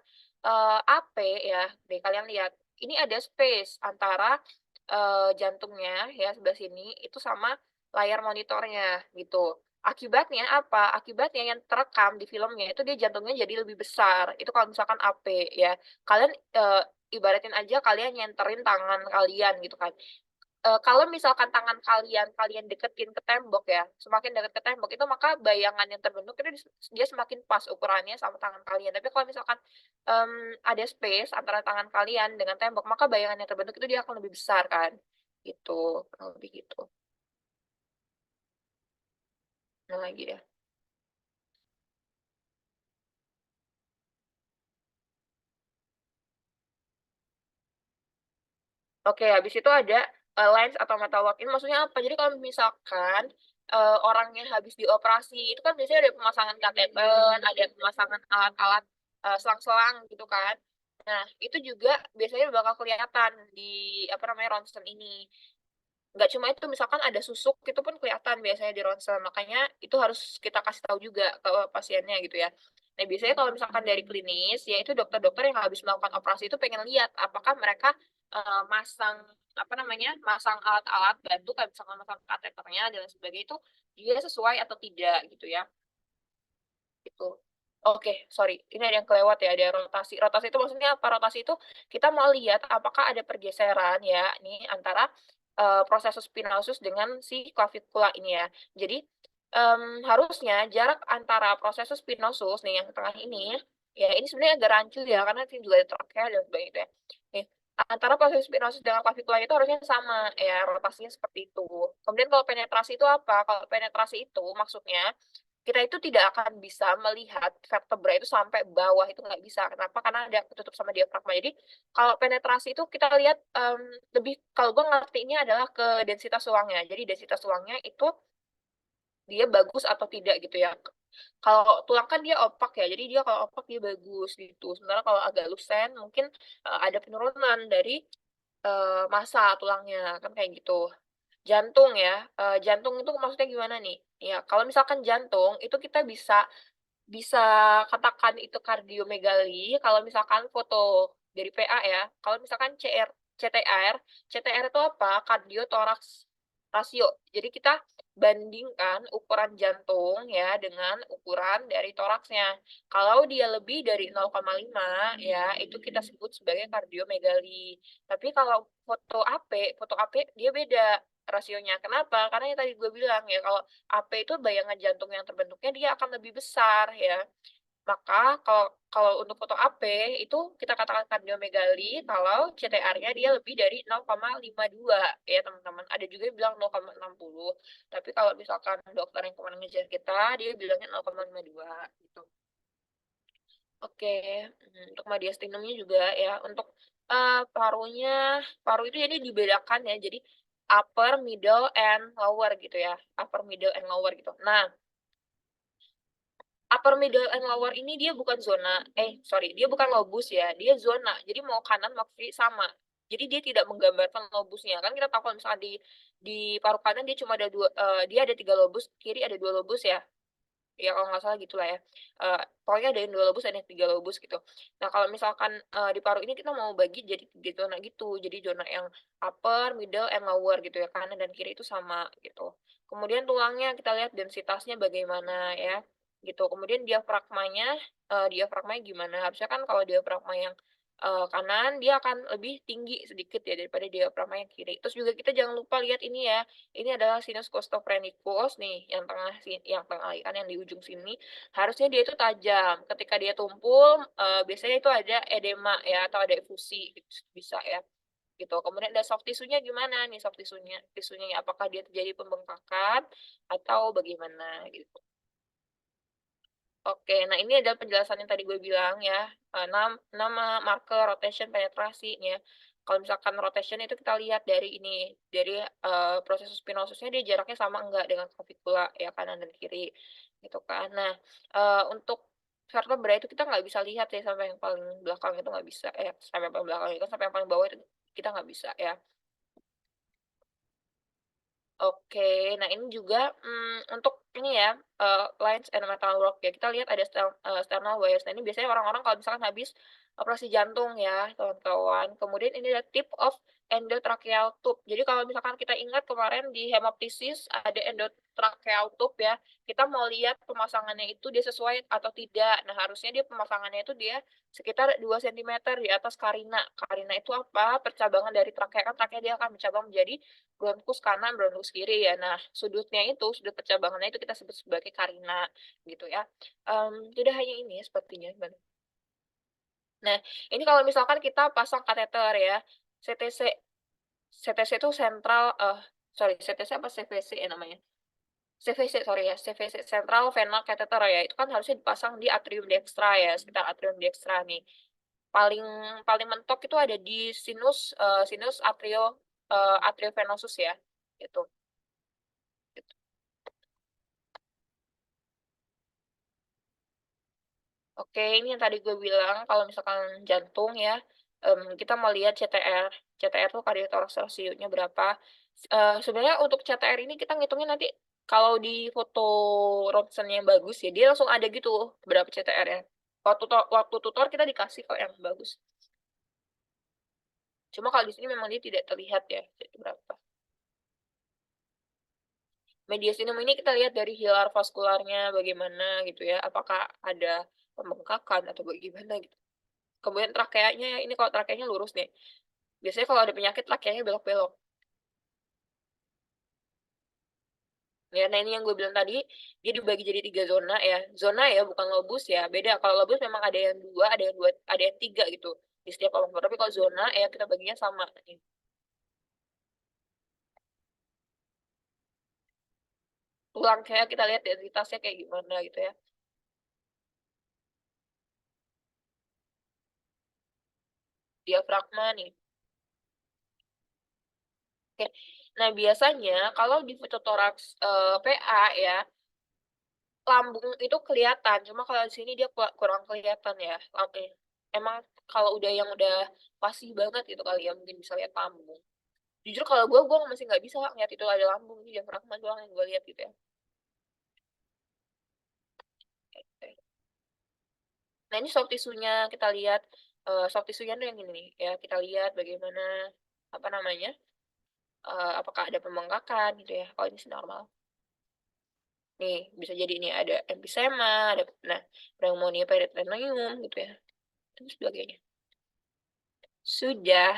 AP ya, nih kalian lihat, ini ada space antara, jantungnya ya sebelah sini, itu sama layar monitornya gitu. Akibatnya apa? Akibatnya yang terekam di filmnya itu dia jantungnya jadi lebih besar, itu kalau misalkan AP ya. Kalian, ibaratin aja kalian nyenterin tangan kalian gitu kan. Kalau misalkan tangan kalian deketin ke tembok ya, semakin dekat ke tembok itu maka bayangan yang terbentuk itu dia semakin pas ukurannya sama tangan kalian. Tapi kalau misalkan, ada space antara tangan kalian dengan tembok, maka bayangan yang terbentuk itu dia akan lebih besar kan, gitu, kurang lebih gitu. Nah lagi deh. Oke, habis itu ada, lens atau mata lock. Ini maksudnya apa? Jadi kalau misalkan, orangnya habis dioperasi, itu kan biasanya ada pemasangan kateter, ada pemasangan alat-alat, selang-selang gitu kan. Nah, itu juga biasanya bakal kelihatan di, apa namanya, ronsen ini. Nggak cuma itu, misalkan ada susuk itu pun kelihatan biasanya di ronsen, makanya itu harus kita kasih tahu juga ke pasiennya gitu ya. Nah, biasanya kalau misalkan dari klinis, ya itu dokter-dokter yang habis melakukan operasi itu pengen lihat apakah mereka, masang, apa namanya, masang alat-alat bantu kayak misalkan masang kateternya dan lain sebagainya itu dia sesuai atau tidak gitu ya, gitu. Oke, sorry, ini ada yang kelewat ya, ada rotasi. Rotasi itu maksudnya apa? Rotasi itu kita mau lihat apakah ada pergeseran ya, nih antara, processus spinosus dengan si clavicula ini ya. Jadi, harusnya jarak antara processus spinosus nih yang tengah ini, ya ini sebenarnya agak rancu ya, karena di sini juga ada trachea dan sebagainya gitu ya. Nih, antara processus spinosus dengan clavicula itu harusnya sama ya, rotasinya seperti itu. Kemudian kalau penetrasi itu apa? Kalau penetrasi itu maksudnya kita itu tidak akan bisa melihat vertebra itu sampai bawah, itu nggak bisa. Kenapa? Karena ada ketutup sama diafragma. Jadi, kalau penetrasi itu kita lihat, lebih kalau gue ngertinya adalah ke densitas tulangnya. Jadi densitas tulangnya itu dia bagus atau tidak gitu ya. Kalau tulang kan dia opak ya, jadi dia kalau opak dia bagus gitu. Sementara kalau agak lusen mungkin, ada penurunan dari, massa tulangnya, kan kayak gitu. Jantung ya, jantung itu maksudnya gimana nih? Ya kalau misalkan jantung itu kita bisa bisa katakan itu kardiomegali kalau misalkan foto dari PA ya. Kalau misalkan CTR itu apa? Cardiothoracks ratio. Jadi kita bandingkan ukuran jantung ya dengan ukuran dari toraksnya. Kalau dia lebih dari 0,5 ya itu kita sebut sebagai kardiomegali. Tapi kalau foto AP dia beda rasionya. Kenapa? Karena yang tadi gue bilang ya kalau AP itu bayangan jantung yang terbentuknya dia akan lebih besar ya. Maka kalau kalau untuk foto AP itu kita katakan kardiomegali kalau CTR-nya dia lebih dari 0,52 ya teman-teman. Ada juga yang bilang 0,60. Tapi kalau misalkan dokter yang kemarin ngejar kita, dia bilangnya 0,52 gitu. Oke, untuk mediastinumnya juga ya, untuk, paru itu jadi dibedakan ya, jadi upper, middle, and lower gitu ya, upper, middle, and lower gitu. Nah, upper, middle, and lower ini dia bukan zona sorry, dia bukan lobus ya, dia zona. Jadi mau kanan mau kiri sama. Jadi dia tidak menggambarkan lobusnya. Kan kita tahu kalau misalkan di paru kanan dia cuma ada 2, dia ada 3 lobus, kiri ada 2 lobus ya. Ya kalau nggak salah gitulah ya. Pokoknya ada yang 2 lobus, ada yang 3 lobus gitu. Nah kalau misalkan, di paru ini kita mau bagi jadi 3 zona gitu. Jadi zona yang upper, middle, and lower gitu ya, kanan dan kiri itu sama gitu. Kemudian tulangnya kita lihat densitasnya bagaimana ya, gitu. Kemudian diafragmanya gimana, harusnya kan kalau diafragma yang, kanan dia akan lebih tinggi sedikit ya daripada diafragma yang kiri. Terus juga kita jangan lupa lihat ini ya, ini adalah sinus costophrenicus nih, yang tengah kan yang di ujung sini, harusnya dia itu tajam. Ketika dia tumpul, biasanya itu ada edema ya, atau ada efusi, gitu, bisa ya, gitu. Kemudian ada soft tissue-nya gimana nih soft tissue-nya ya, apakah dia terjadi pembengkakan atau bagaimana, gitu. Oke, nah ini adalah penjelasan yang tadi gue bilang ya, nama, marker, rotation, penetrasi nih ya. Kalau misalkan rotation itu kita lihat dari ini, dari, proses spinosusnya dia jaraknya sama enggak dengan clavicula ya kanan dan kiri, gitu kan. Nah, untuk vertebra itu kita nggak bisa lihat ya sampai yang paling belakang itu nggak bisa, sampai yang paling belakang itu sampai yang paling bawah itu kita nggak bisa ya. Oke, nah ini juga, untuk ini ya, lines and metal work ya, kita lihat ada sternal wires. Nah ini biasanya orang-orang kalau misalkan habis operasi jantung ya, kawan-kawan. Kemudian ini ada tip of endotracheal tube. Jadi kalau misalkan kita ingat kemarin di hemoptysis ada endotracheal tube ya, kita mau lihat pemasangannya itu dia sesuai atau tidak. Nah harusnya dia pemasangannya itu dia sekitar 2 sentimeter di atas karina. Karina itu apa? Percabangan dari trakea, kan trakea dia akan bercabang menjadi bronkus kanan, bronkus kiri ya. Nah, sudutnya itu, sudut percabangannya itu kita sebut sebagai karina, gitu ya. Tidak hanya ini sepertinya. Nah, ini kalau misalkan kita pasang kateter ya, CTC. CTC itu CTC apa CVC ya namanya? CVC, sorry ya, CVC, Central Venous Catheter ya, itu kan harusnya dipasang di atrium dextra ya, sekitar atrium dextra nih. Paling paling mentok itu ada di sinus atriovenosus ya, gitu. Oke, ini yang tadi gue bilang kalau misalkan jantung ya, kita mau lihat CTR. CTR tuh cardiothorax ratio-nya berapa. Sebenarnya untuk CTR ini kita ngitungnya nanti kalau di foto ronsen yang bagus ya, dia langsung ada gitu berapa CTR-nya. Waktu tutor kita dikasih kok yang bagus. Cuma kalau di sini memang dia tidak terlihat ya, berapa. Media sinem ini kita lihat dari hilar vaskularnya bagaimana gitu ya, apakah ada pembengkakan atau bagaimana gitu. Kemudian trakeanya, ini kalau trakeanya lurus nih. Biasanya kalau ada penyakit trakeanya belok-belok. Ya, nah ini yang gue bilang tadi, dia dibagi jadi 3 zona ya. Zona ya, bukan lobus ya, beda. Kalau lobus memang ada yang 2, ada yang 3 gitu di setiap kelompok. Tapi kalau zona ya kita baginya sama. Tulang kayak kita lihat densitasnya kayak gimana gitu ya. Diafragma nih. Oke. Nah, biasanya kalau di fototoraks PA ya, lambung itu kelihatan, cuma kalau di sini dia kurang kelihatan ya, emang kalau yang udah pasti banget gitu kali ya, mungkin bisa lihat lambung. Jujur kalau gue masih nggak bisa ngeliat itu ada lambung, ini diafragma doang yang gue lihat gitu ya. Nah, ini soft tisunya kita lihat, soft tisunya tuh yang ini nih, ya kita lihat bagaimana, apa namanya, apakah ada pembengkakan gitu ya. Oh, ini sih normal. Nih, bisa jadi ini ada emfisema, ada pneumonia peritoneum gitu ya, dan sebagainya. Sudah.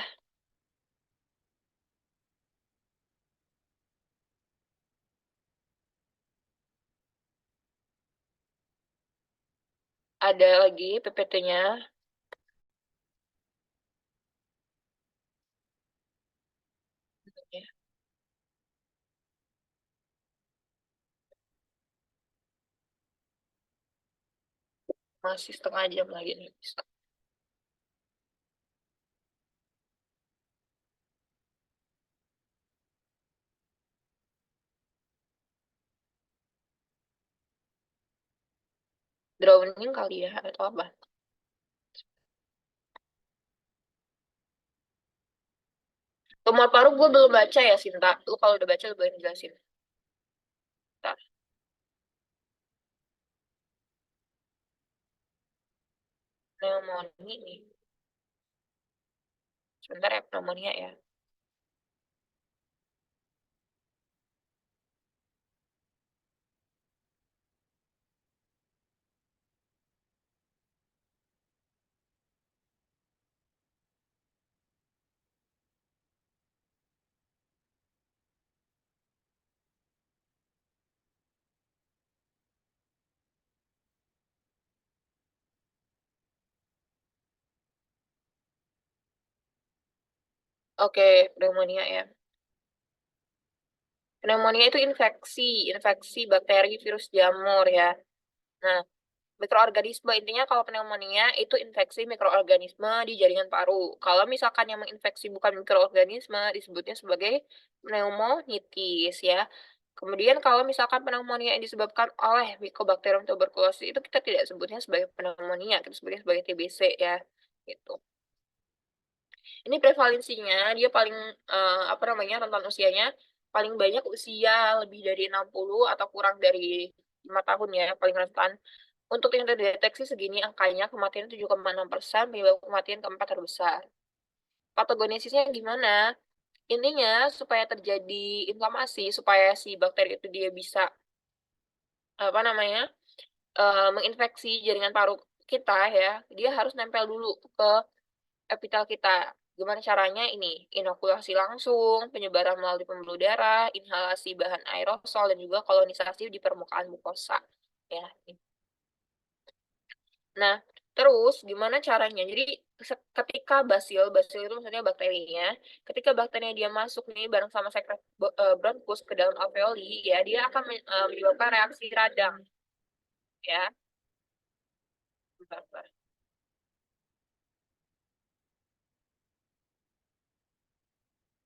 Ada lagi PPT-nya. Ya, masih setengah jam lagi nih. Drowning kali ya, atau apa? Tumor paru gue belum baca ya, Sinta. Lu kalau udah baca, lu boleh jelasin. Bentar. Pneumonia nih. Sebentar ya, pneumonia ya. Oke, pneumonia ya. Pneumonia itu infeksi bakteri, virus, jamur ya. Nah, mikroorganisme intinya kalau pneumonia itu infeksi mikroorganisme di jaringan paru. Kalau misalkan yang menginfeksi bukan mikroorganisme disebutnya sebagai pneumonitis ya. Kemudian kalau misalkan pneumonia yang disebabkan oleh Mycobacterium tuberculosis itu kita tidak sebutnya sebagai pneumonia, kita sebutnya sebagai TBC ya. Gitu. Ini prevalensinya dia paling apa namanya rentan usianya paling banyak usia lebih dari 60 atau kurang dari 5 tahun ya, paling rentan. Untuk yang terdeteksi segini angkanya kematian 7,6%, penyebab kematian keempat terbesar. Patogenesisnya gimana? Intinya supaya terjadi inflamasi, supaya si bakteri itu dia bisa apa namanya menginfeksi jaringan paru kita ya, dia harus nempel dulu ke epitel kita. Gimana caranya? Ini inokulasi langsung, penyebaran melalui pembuluh darah, inhalasi bahan aerosol, dan juga kolonisasi di permukaan mukosa. Ya. Nah, terus gimana caranya? Jadi ketika basil itu maksudnya bakterinya, ketika bakterinya dia masuk nih bareng sama sekret bronchus ke dalam alveoli, ya dia akan menyebabkan reaksi radang, ya. Bentar, bentar.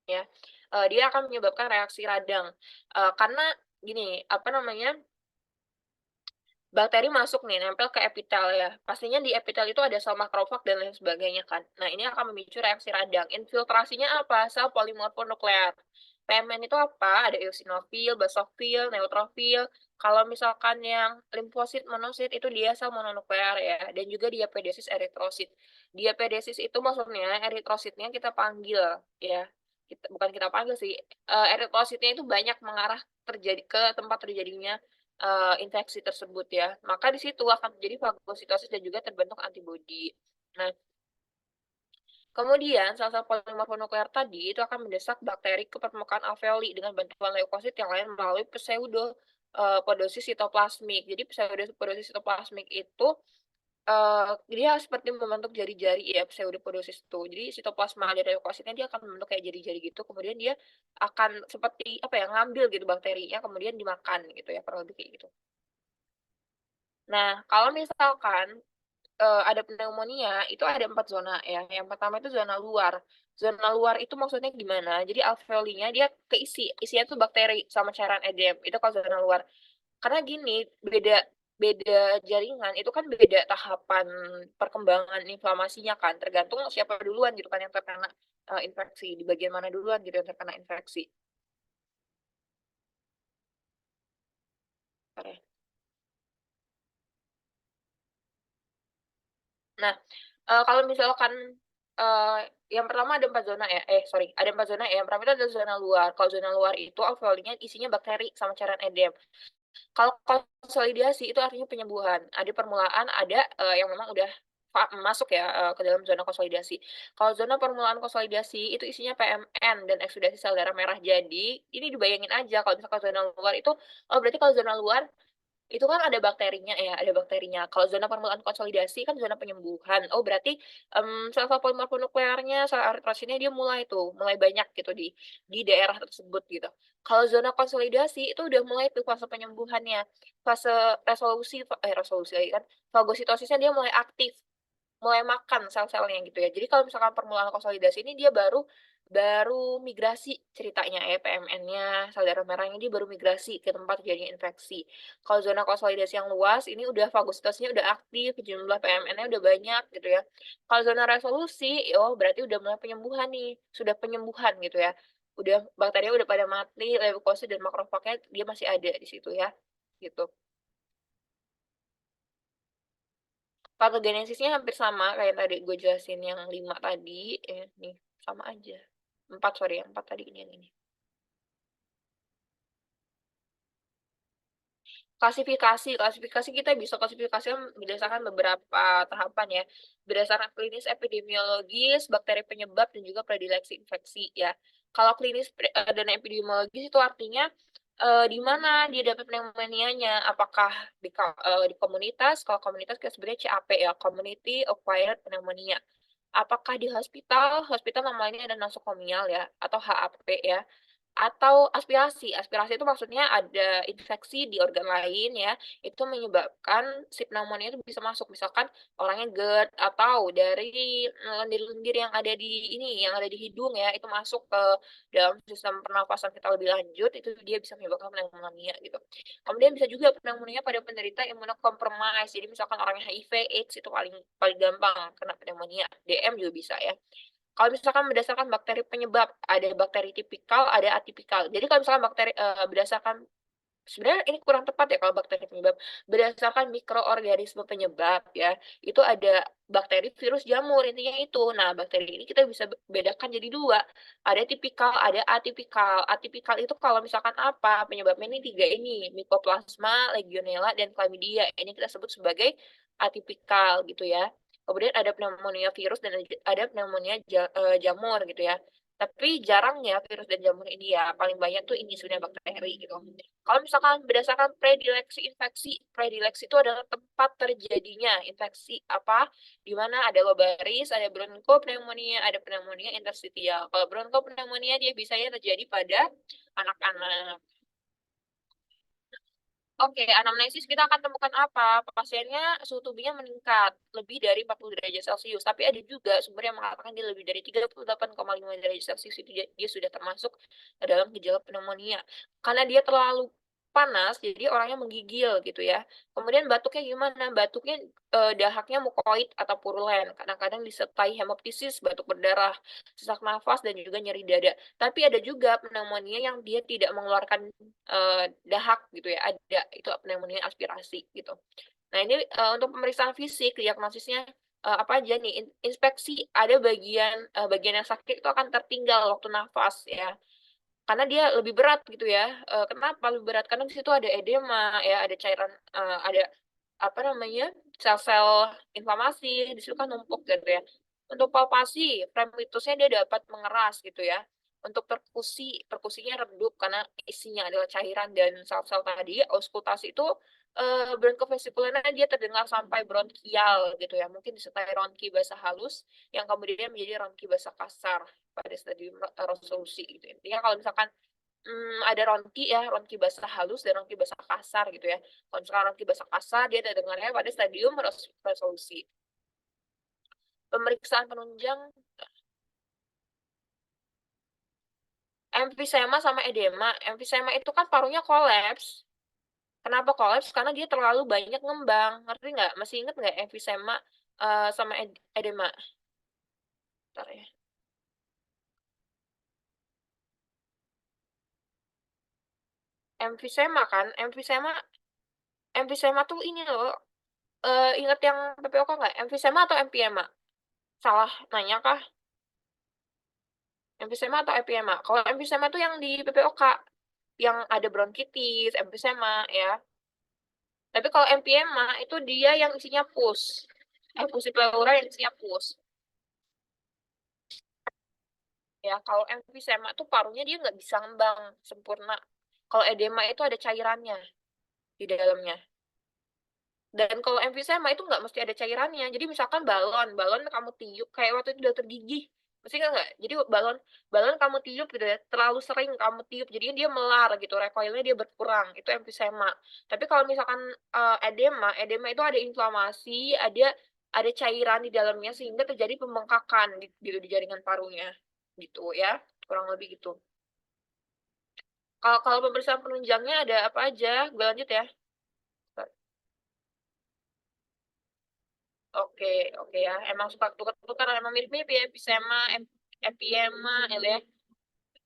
Ya, dia akan menyebabkan reaksi radang. Karena gini, apa namanya, bakteri masuk nih, nempel ke epitel ya. Pastinya di epitel itu ada sel makrofag dan lain sebagainya kan. Nah, ini akan memicu reaksi radang. Infiltrasinya apa? Sel polimorfonuklear. PMN itu apa? Ada eosinofil, basofil, neutrofil. Kalau misalkan yang limfosit, monosit itu dia sel mononuklear ya, dan juga diapedesis eritrosit. Diapedesis itu maksudnya eritrositnya kita panggil ya, bukan kita panggil sih, eritrositnya itu banyak mengarah terjadi ke tempat terjadinya, infeksi tersebut ya. Maka di situ akan terjadi fagositosis dan juga terbentuk antibodi. Nah, kemudian sel-sel polimer monuklear tadi itu akan mendesak bakteri ke permukaan alveoli dengan bantuan leukosit yang lain melalui podosis sitoplasmik. Jadi pseudopodosis sitoplasmik itu, dia seperti membentuk jari-jari ya pseudopodosis itu. Jadi sitoplasma dari leukositnya dia akan membentuk kayak jari-jari gitu, kemudian dia akan seperti apa ya, ngambil gitu bakterinya kemudian dimakan gitu ya, kurang lebih kayak gitu. Nah, kalau misalkan ada pneumonia, itu ada 4 zona ya. Yang pertama itu zona luar. Zona luar itu maksudnya gimana? Jadi alveolinya dia isinya tuh bakteri sama cairan edem, itu kalau zona luar. Karena gini, beda beda jaringan, itu kan beda tahapan perkembangan inflamasinya kan, tergantung siapa duluan gitu kan yang terkena, infeksi, di bagian mana duluan gitu yang terkena infeksi. Bentar ya. Nah, kalau misalkan, yang pertama ada 4 zona ya, sorry, ada 4 zona ya, yang pertama itu adalah zona luar. Kalau zona luar itu alveolinya isinya bakteri sama cairan edem. Kalau konsolidasi itu artinya penyembuhan. Ada permulaan, ada, yang memang udah masuk ya, ke dalam zona konsolidasi. Kalau zona permulaan konsolidasi itu isinya PMN dan eksudasi sel darah merah. Jadi, ini dibayangin aja kalau misalkan zona luar itu, oh berarti kalau zona luar itu kan ada bakterinya ya, ada bakterinya. Kalau zona permulaan konsolidasi kan zona penyembuhan. Oh berarti, sel-sel polimer monuklearnya, sel eritrositnya dia mulai banyak gitu di daerah tersebut gitu. Kalau zona konsolidasi itu udah mulai tuh fase penyembuhannya, fase resolusi lagi kan, fagositosisnya dia mulai aktif. Mulai makan sel-selnya gitu ya. Jadi kalau misalkan permulaan konsolidasi ini dia baru baru migrasi ceritanya ya, PMN-nya, sel darah merahnya dia baru migrasi ke tempat terjadinya infeksi. Kalau zona konsolidasi yang luas, ini udah fagositosnya udah aktif, jumlah PMN-nya udah banyak gitu ya. Kalau zona resolusi, oh berarti udah mulai penyembuhan nih, sudah penyembuhan gitu ya. Udah bakterinya udah pada mati, leukosit dan makrofagnya dia masih ada di situ ya, gitu. Patogenesisnya hampir sama kayak yang tadi gue jelasin yang 5 tadi, nih sama aja. 4 sorry, yang 4 tadi, ini yang ini. Klasifikasi kita bisa klasifikasikan berdasarkan beberapa tahapan ya, berdasarkan klinis epidemiologis, bakteri penyebab, dan juga predileksi infeksi ya. Kalau klinis dan epidemiologis itu artinya, di mana dia dapat pneumonia-nya, apakah di komunitas, kalau komunitas kita sebutnya CAP ya, Community Acquired Pneumonia. Apakah di hospital, hospital namanya ada nosokomial ya, atau HAP ya. Atau aspirasi, aspirasi itu maksudnya ada infeksi di organ lain ya, itu menyebabkan si pneumonia itu bisa masuk. Misalkan orangnya GERD atau dari lendir-lendir yang ada di ini, yang ada di hidung ya, itu masuk ke dalam sistem pernafasan kita lebih lanjut, itu dia bisa menyebabkan pneumonia gitu. Kemudian bisa juga pneumonia pada penderita imunocompromised. Jadi misalkan orangnya HIV, AIDS itu paling paling gampang kena pneumonia, DM juga bisa ya. Kalau misalkan berdasarkan bakteri penyebab, ada bakteri tipikal, ada atipikal. Jadi kalau misalkan berdasarkan sebenarnya ini kurang tepat ya kalau bakteri penyebab. Berdasarkan mikroorganisme penyebab ya, itu ada bakteri, virus, jamur, intinya itu. Nah, bakteri ini kita bisa bedakan jadi 2, ada tipikal, ada atipikal. Atipikal itu kalau misalkan apa, penyebabnya ini 3 ini, Mycoplasma, Legionella, dan Chlamydia. Ini kita sebut sebagai atipikal gitu ya. Kemudian ada pneumonia virus dan ada pneumonia jamur gitu ya. Tapi jarang ya virus dan jamur ini ya, paling banyak tuh ini sebenarnya bakteri gitu. Kalau misalkan berdasarkan predileksi infeksi, predileksi itu adalah tempat terjadinya infeksi apa, di mana ada lobaris, ada bronchopneumonia, ada pneumonia interstitial. Kalau bronchopneumonia dia biasanya terjadi pada anak-anak. Oke, anamnesis kita akan temukan apa? Pasiennya suhu tubuhnya meningkat lebih dari 40 derajat Celcius, tapi ada juga sumber yang mengatakan dia lebih dari 38,5 derajat Celcius itu dia sudah termasuk dalam gejala pneumonia. Karena dia terlalu panas, jadi orangnya menggigil gitu ya. Kemudian batuknya gimana? Batuknya, dahaknya mukoid atau purulen, kadang-kadang disertai hemoptisis, batuk berdarah, sesak nafas, dan juga nyeri dada. Tapi ada juga pneumonia yang dia tidak mengeluarkan, dahak gitu ya, ada, itu pneumonia aspirasi gitu. Nah ini, untuk pemeriksaan fisik diagnosisnya, apa aja nih, inspeksi ada bagian yang sakit itu akan tertinggal waktu nafas ya. Karena dia lebih berat gitu ya, kenapa lebih berat? Karena di situ ada edema ya, ada cairan, ada apa namanya, sel-sel inflamasi, di situ kan numpuk gitu ya. Untuk palpasi, fremitusnya dia dapat mengeras gitu ya. Untuk perkusi, perkusinya redup karena isinya adalah cairan dan sel-sel tadi. Auskultasi itu, bronkovesikulernya dia terdengar sampai bronkial gitu ya, mungkin disertai ronki basah halus yang kemudian menjadi ronki basah kasar pada stadium resolusi gitu. Intinya kalau misalkan, ada ronki ya, ronki basah halus dan ronki basah kasar gitu ya. Kalau misalkan ronki basah kasar dia terdengarnya pada stadium resolusi. Pemeriksaan penunjang emfisema sama edema. Emfisema itu kan parunya kolaps. Kenapa kolaps? Karena dia terlalu banyak ngembang, ngerti nggak? Masih inget nggak emfisema, sama edema? Bentar ya. Emfisema kan, emfisema tuh ini loh, inget yang PPOK nggak? Emfisema atau empiema? Salah nanya kah? Emfisema atau empiema? Kalau emfisema tuh yang di PPOK, yang ada bronkitis, emfisema ya. Tapi kalau empiema itu dia yang isinya pus. Efusi pleural yang isinya pus. Ya, kalau emfisema tuh parunya dia nggak bisa ngembang sempurna. Kalau edema itu ada cairannya di dalamnya. Dan kalau emfisema itu nggak mesti ada cairannya. Jadi misalkan balon, balon kamu tiup kayak waktu itu dokter gigi. Mesti nggak? Jadi balon, balon kamu tiup gitu ya, terlalu sering kamu tiup, jadi dia melar gitu, recoilnya dia berkurang, itu emfisema. Tapi kalau misalkan edema, edema itu ada inflamasi, ada cairan di dalamnya sehingga terjadi pembengkakan gitu di jaringan parunya, gitu ya, kurang lebih gitu. Kalau kalau pemeriksaan penunjangnya ada apa aja? Gue lanjut ya. Oke, oke ya. Emang suka tukar-tukar, emang mirip-mirip ya, emfisema, empiema, ya.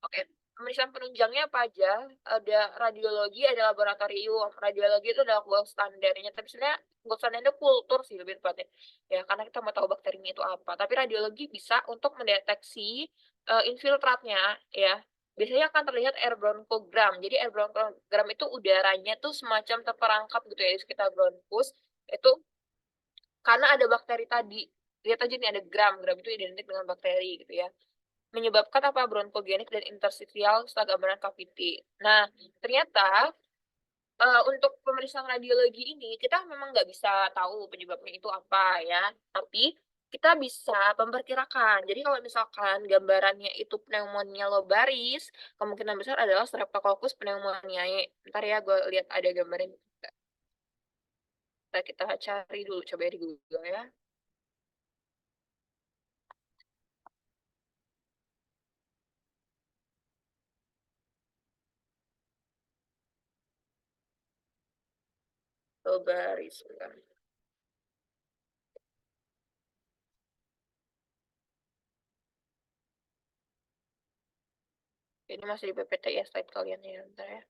Oke. Pemeriksaan penunjangnya apa aja? Ada radiologi, ada laboratorium. Radiologi itu adalah gold standarnya, tapi sebenarnya gold standarnya kultur sih lebih tepatnya. Ya, karena kita mau tahu bakterinya itu apa. Tapi radiologi bisa untuk mendeteksi infiltratnya, ya. Biasanya akan terlihat air bronchogram. Jadi air bronchogram itu udaranya tuh semacam terperangkap gitu ya di sekitar bronkus. Itu karena ada bakteri tadi. Lihat aja nih ada gram, gram itu identik dengan bakteri gitu ya. Menyebabkan apa? Bronkogenik dan interstitial gambaran cavity. Nah, ternyata untuk pemeriksaan radiologi ini kita memang nggak bisa tahu penyebabnya itu apa ya, tapi kita bisa memperkirakan. Jadi kalau misalkan gambarannya itu pneumonia lobaris, kemungkinan besar adalah Streptococcus pneumoniae. Bentar ya, gue lihat ada gambaran. Kita cari dulu, coba ya di Google ya. Lobaris. Bentar. Ini masih di PPT ya slide kalian ya, bentar ya.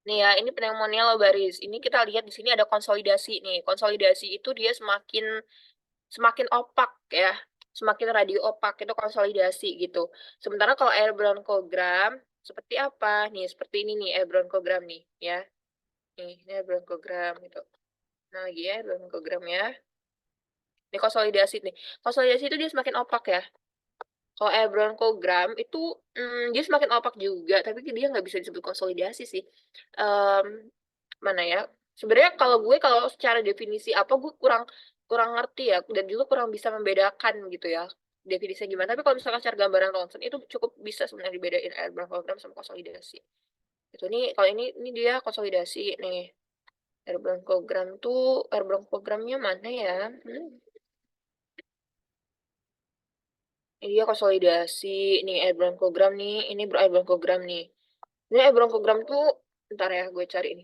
Nih ya, ini pneumonia lobaris. Ini kita lihat di sini ada konsolidasi nih. Konsolidasi itu dia semakin semakin opak ya, semakin radio opak itu konsolidasi gitu. Sementara kalau air bronchogram seperti apa? Nih, seperti ini nih air bronchogram nih ya. Nih, ini air bronchogram gitu. Nah, lagi ya air bronchogram ya. Ini konsolidasi nih. Konsolidasi itu dia semakin opak ya. Kalau air bronchogram itu dia semakin opak juga, tapi dia nggak bisa disebut konsolidasi sih. Mana ya? Sebenarnya kalau secara definisi apa gue kurang kurang ngerti ya, dan juga kurang bisa membedakan gitu ya definisinya gimana. Tapi kalau misalkan secara gambaran ronsen itu cukup bisa sebenarnya dibedain airborne program sama konsolidasi. Itu nih kalau ini dia konsolidasi nih. Airborne programnya mana ya? Ini dia konsolidasi nih airborne program nih. Ini airborne program nih. Ini airborne program tuh ntar ya gue cari ini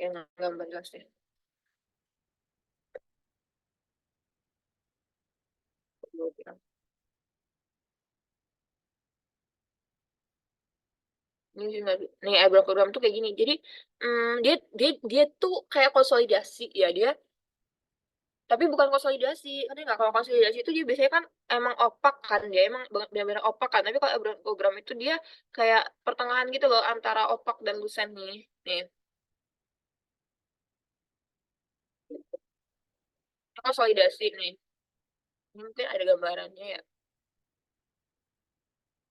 yang gambar jelasnya. Gue bilang. Ini nih airborne program tuh kayak gini. Jadi dia dia dia tuh kayak konsolidasi ya dia, tapi bukan konsolidasi. Kan nggak, kalau konsolidasi itu dia biasanya kan emang opak kan, dia emang benar-benar opak kan. Tapi kalau airborne program itu dia kayak pertengahan gitu loh antara opak dan lusen nih. Nih, konsolidasi nih. Ini mungkin ada gambarannya ya.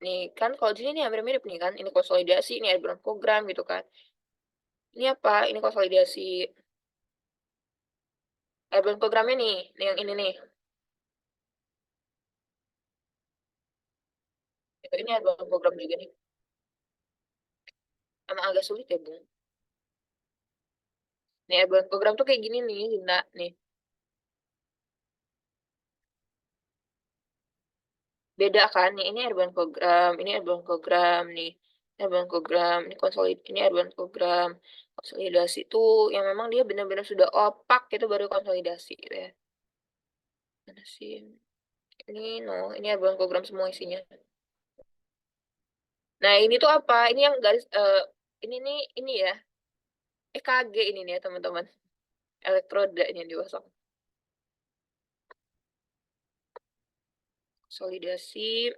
Nih kan kalau di sini nih hampir mirip nih kan. Ini konsolidasi, ini airborne program gitu kan. Ini apa? Ini konsolidasi. Airborne programnya nih yang ini nih. Ini airborne program juga nih. Emang agak sulit ya, Bung. Nih, airborne program tuh kayak gini nih, Linda. Nih, beda kan? Nih, ini airborne program, nih. Airborne program, ini airborne program. Konsolidasi tuh yang memang dia benar-benar sudah opak, itu baru konsolidasi gitu ya. Mana sih? Ini airborne program semua isinya. Nah, ini tuh apa? Ini yang garis, ini nih, ini ya. EKG ini nih ya, teman-teman. Elektroda ini yang dipasang. Konsolidasi,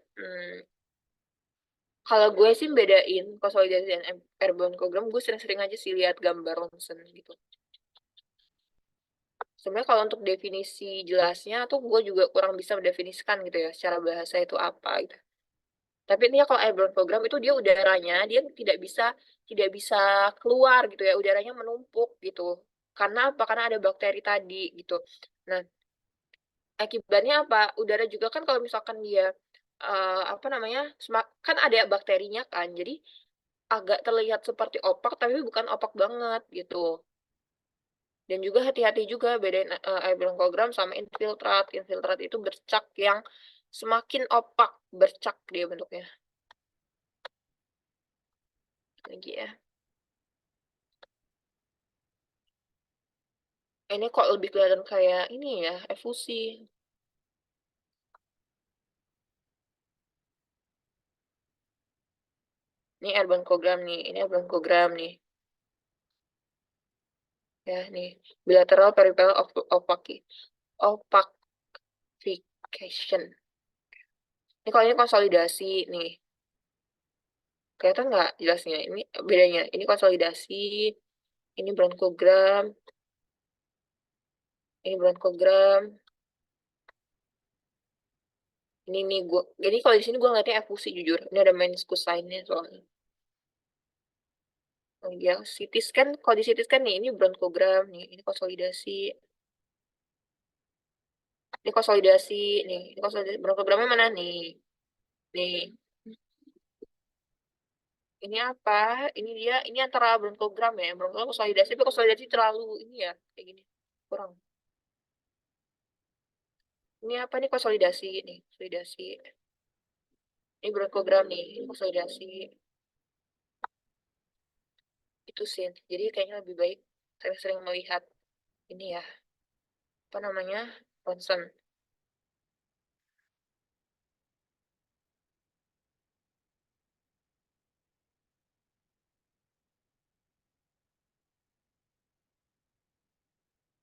kalau gue sih bedain konsolidasi dan airborne program, gue sering-sering aja sih lihat gambar ronsen gitu. Sebenarnya kalau untuk definisi jelasnya tuh gue juga kurang bisa mendefinisikan gitu ya, secara bahasa itu apa gitu. Tapi ini ya kalau airborne program itu dia udaranya, dia tidak bisa keluar gitu ya, udaranya menumpuk gitu. Karena apa? Karena ada bakteri tadi gitu. Nah, akibatnya apa? Udara juga kan kalau misalkan dia apa namanya? Kan ada bakterinya kan. Jadi agak terlihat seperti opak tapi bukan opak banget gitu. Dan juga hati-hati juga bedain airborne program sama infiltrat. Infiltrat itu bercak yang semakin opak, bercak dia bentuknya. Lagi ya. Ini kok lebih kelihatan kayak ini ya, efusi. Ini airborne program nih, ini airborne program nih. Ya, nih. Bilateral peripheral opacification. Ini kalau ini konsolidasi nih. Kelihatan nggak jelasnya? Ini bedanya. Ini konsolidasi, ini bronkogram, ini bronkogram. Ini nih gua. Jadi kalau di sini gua ngeliatnya efusi jujur. Ini ada meniscus sign-nya soalnya. Oh iya, CT scan. Kalau di CT scan nih, ini bronkogram nih. Ini konsolidasi. Ini konsolidasi nih. Ini konsolidasi. Bronkogramnya mana nih? Nih. Ini apa? Ini dia. Ini antara bronkogram ya. Bronkogram konsolidasi, tapi konsolidasi terlalu ini ya. Kayak gini. Kurang. Ini apa nih konsolidasi nih? Konsolidasi. Ini bronkogram nih. Ini konsolidasi. Itu sih. Jadi kayaknya lebih baik sering-sering melihat ini ya. Apa namanya? Ronsen.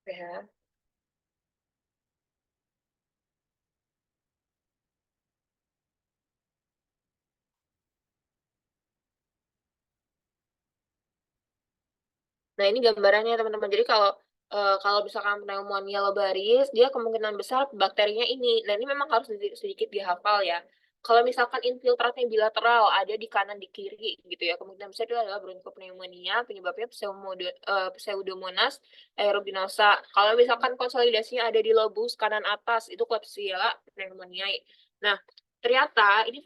Ya. Nah, ini gambarannya teman-teman. Jadi kalau misalkan pneumonia lobaris, dia kemungkinan besar bakterinya ini. Nah, ini memang harus sedikit dihafal ya. Kalau misalkan infiltratnya bilateral ada di kanan di kiri gitu ya, kemungkinan besar itu adalah bronchopneumonia, penyebabnya Pseudomonas aeruginosa. Kalau misalkan konsolidasinya ada di lobus kanan atas, itu Klebsiella pneumoniae. Nah, ternyata ini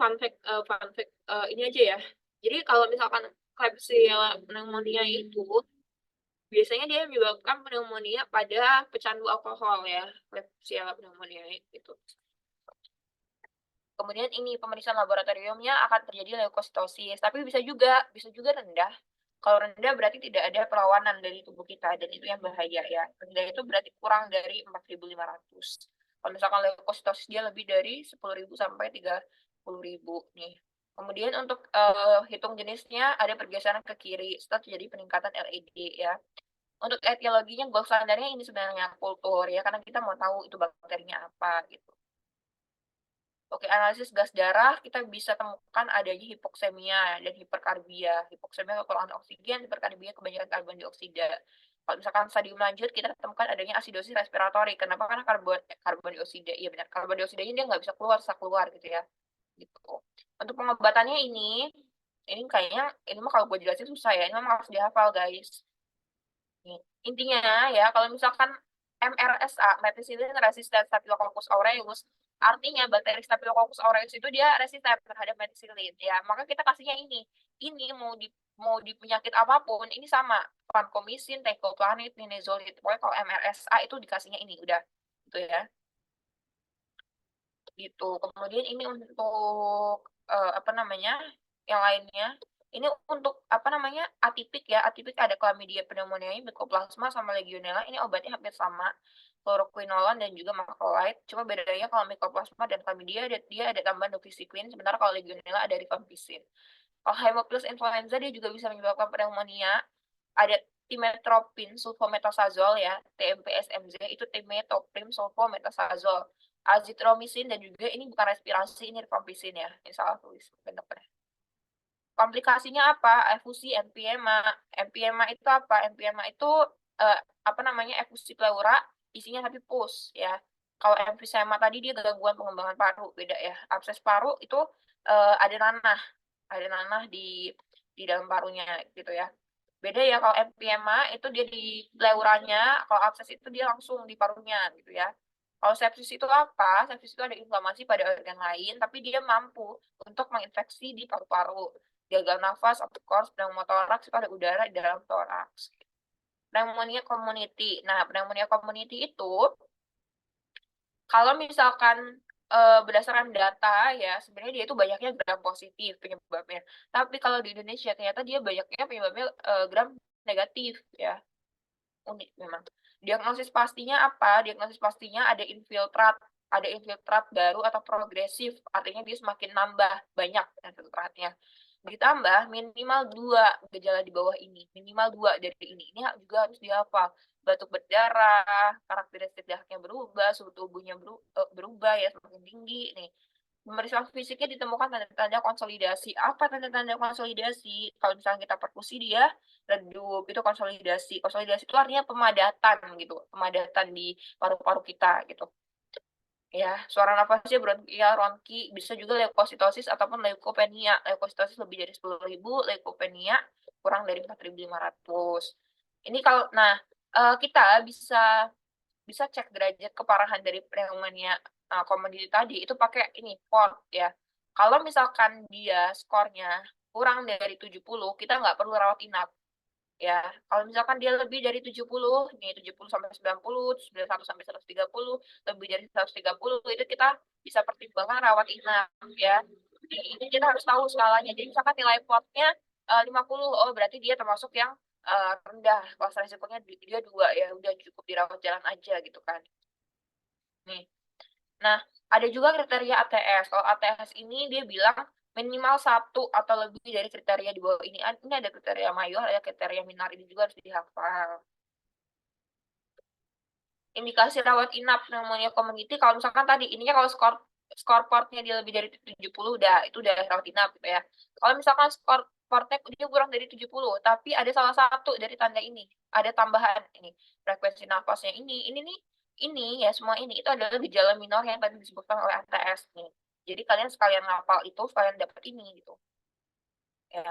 ini aja ya. Jadi kalau misalkan Klebsiella pneumoniae itu biasanya dia menyebabkan pneumonia pada pecandu alkohol ya, Klebsiella pneumoniae gitu. Kemudian ini pemeriksaan laboratoriumnya akan terjadi leukositosis, tapi bisa juga rendah. Kalau rendah berarti tidak ada perlawanan dari tubuh kita dan itu yang bahaya ya. Rendah itu berarti kurang dari 4.500. Kalau misalkan leukositosis dia lebih dari 10.000 sampai 30.000 nih. Kemudian untuk hitung jenisnya ada pergeseran ke kiri setelah terjadi peningkatan LED ya. Untuk etiologinya gold standarnya ini sebenarnya kultur ya, karena kita mau tahu itu bakterinya apa gitu. Oke, analisis gas darah kita bisa temukan adanya hipoksemia dan hiperkarbia. Hipoksemia kekurangan oksigen, hiperkarbia kebanyakan karbon dioksida. Kalau misalkan stadium lanjut, kita temukan adanya asidosis respiratori. Kenapa? Karena karbon dioksida. Iya benar, karbon dioksidanya dia nggak bisa keluar gitu ya. Gitu. Untuk pengobatannya ini kayaknya, ini mah kalau gue jelasin susah ya. Ini memang harus dihafal, guys. Nih, intinya ya, kalau misalkan MRSA, methicillin resistant Staphylococcus aureus, artinya bakteri Staphylococcus aureus itu dia resisten terhadap methicillin ya. Maka kita kasihnya ini. Ini mau di penyakit apapun, ini sama. Vancomycin, teicoplanin, linezolid. Pokoknya kalau MRSA itu dikasihnya ini udah gitu ya. Gitu. Kemudian ini untuk apa namanya? Yang lainnya. Ini untuk apa namanya? Atipik ya. Atipik ada Chlamydia pneumoniae, Mycoplasma sama Legionella. Ini obatnya hampir sama. Fluoroquinolone dan juga macrolide. Cuma bedanya kalau Mycoplasma dan Chlamydia dia ada tambahan doxycycline, sementara kalau Legionella ada rifampicin. Kalau Haemophilus influenza dia juga bisa menyebabkan pneumonia. Ada timetropin sulfometazole ya, TMP-SMZ itu timetoprim sulfometazole. Azitromisin dan juga ini bukan respirasi, ini rifampicin ya. Ini salah tulis benar. Komplikasinya apa? Efusi emphysema. Emphysema itu apa? Emphysema itu apa namanya? Efusi pleura, isinya tapi pus ya. Kalau emphysema tadi dia gangguan pengembangan paru, beda ya. Abses paru itu ada nanah di dalam parunya gitu ya. Beda ya kalau emphysema itu dia di pleuranya, kalau abses itu dia langsung di parunya gitu ya. Kalau sepsis itu apa? Sepsis itu ada inflamasi pada organ lain, tapi dia mampu untuk menginfeksi di paru-paru. Gagal nafas, of course, pneumotoraks itu ada udara di dalam toraks. Pneumonia community. Nah, pneumonia community itu kalau misalkan berdasarkan data ya, sebenarnya dia itu banyaknya gram positif penyebabnya. Tapi kalau di Indonesia ternyata dia banyaknya penyebabnya gram negatif ya. Unik memang. Diagnosis pastinya apa? Diagnosis pastinya ada infiltrat baru atau progresif, artinya dia semakin nambah banyak infiltratnya. Ditambah minimal 2 gejala di bawah ini, minimal 2 dari ini. Ini juga harus dihafal. Batuk berdarah, karakteristik darahnya berubah, suhu tubuhnya berubah ya semakin tinggi nih. Pemeriksaan fisiknya ditemukan tanda-tanda konsolidasi. Apa tanda-tanda konsolidasi? Kalau misalnya kita perkusi dia redup, itu konsolidasi. Konsolidasi itu artinya pemadatan gitu, pemadatan di paru-paru kita gitu. Ya, suara nafasnya bronkial, ronki, bisa juga leukositosis ataupun leukopenia. Leukositosis lebih dari 10.000, leukopenia kurang dari 4.500. Ini kalau nah, kita bisa cek derajat keparahan dari pneumonia komoditi tadi itu pakai ini PORT ya. Kalau misalkan dia skornya kurang dari 70, kita nggak perlu rawat inap. Ya, kalau misalkan dia lebih dari 70, nih 70 sampai 90, 91 sampai 130, lebih dari 130 itu kita bisa pertimbangkan rawat inap ya. Ini kita harus tahu skalanya. Jadi misalkan nilai POT-nya 50, oh berarti dia termasuk yang rendah. Kelas resikonya dia 2 ya, udah cukup dirawat jalan aja gitu kan. Nih. Nah, ada juga kriteria ATS. Kalau ATS ini dia bilang minimal 1 atau lebih dari kriteria di bawah ini. Ini ada kriteria mayor, ada kriteria minor, ini juga harus dihafal. Indikasi rawat inap pneumonia community kalau misalkan tadi ininya kalau skor portnya dia lebih dari 70 itu udah rawat inap gitu ya. Kalau misalkan skor portnya dia kurang dari 70, tapi ada salah satu dari tanda ini, ada tambahan ini, frekuensi nafasnya ini nih, ini ya semua ini itu adalah gejala minor yang tadi disebutkan oleh ATS nih. Jadi kalian sekalian ngapal itu, sekalian dapat ini gitu. Ya.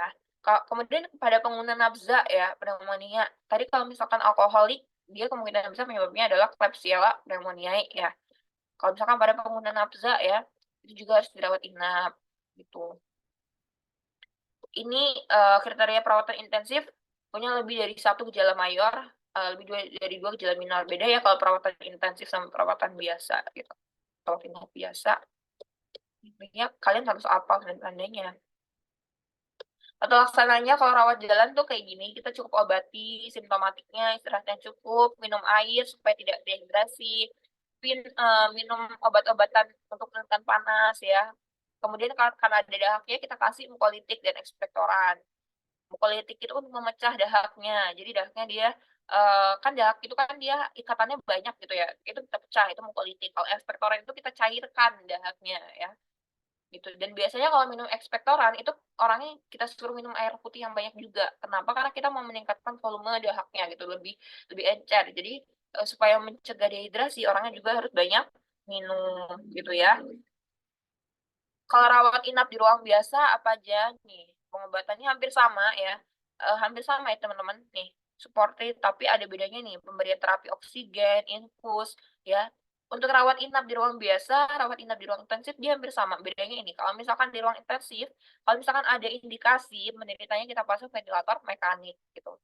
Kemudian pada pengguna nafza ya, pneumonia. Tadi kalau misalkan alkoholik, dia kemungkinan besar penyebabnya adalah Klebsiella pneumoniae ya. Kalau misalkan pada pengguna nafza ya, itu juga harus dirawat inap gitu. Ini kriteria perawatan intensif punya lebih dari satu gejala mayor, lebih dari dua gejala minor. Beda ya kalau perawatan intensif sama perawatan biasa gitu. Perawatan inap biasa, ya kalian harus hafal tanda-tandanya. Atau laksananya kalau rawat jalan tuh kayak gini, kita cukup obati simptomatiknya, istirahat yang cukup, minum air supaya tidak dehidrasi, minum obat-obatan untuk menekan panas ya. Kemudian karena ada dahaknya, kita kasih mukolitik dan ekspektoran. Mukolitik itu untuk memecah dahaknya. Jadi dahaknya dia kan dahak itu kan dia ikatannya banyak gitu ya. Itu kita pecah, itu mukolitik. Kalau ekspektoran itu kita cairkan dahaknya ya. Gitu. Dan biasanya kalau minum ekspektoran itu orangnya kita suruh minum air putih yang banyak juga. Kenapa? Karena kita mau meningkatkan volume dahaknya gitu, lebih lebih encer. Jadi supaya mencegah dehidrasi, orangnya juga harus banyak minum gitu ya. Kalau rawat inap di ruang biasa apa aja nih? Pengobatannya hampir sama ya. Hampir sama ya teman-teman nih. Supportive tapi ada bedanya nih, pemberian terapi oksigen, infus ya. Untuk rawat inap di ruang biasa, rawat inap di ruang intensif dia hampir sama. Bedanya ini, kalau misalkan di ruang intensif, kalau misalkan ada indikasi menderitanya kita pasang ventilator mekanik gitu.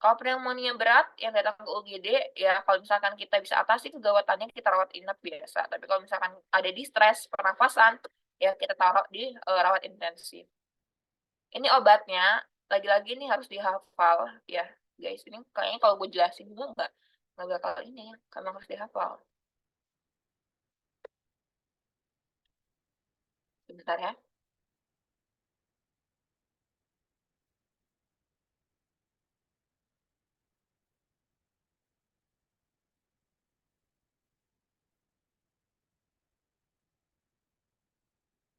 Kalau pneumonia berat yang datang ke UGD, ya kalau misalkan kita bisa atasi kegawatannya kita rawat inap biasa. Tapi kalau misalkan ada distress pernafasan, ya kita taruh di rawat intensif. Ini obatnya, lagi-lagi ini harus dihafal ya guys. Ini kayaknya kalau gue jelasin juga nggak bakal ini, karena harus dihafal. Sebentar ya.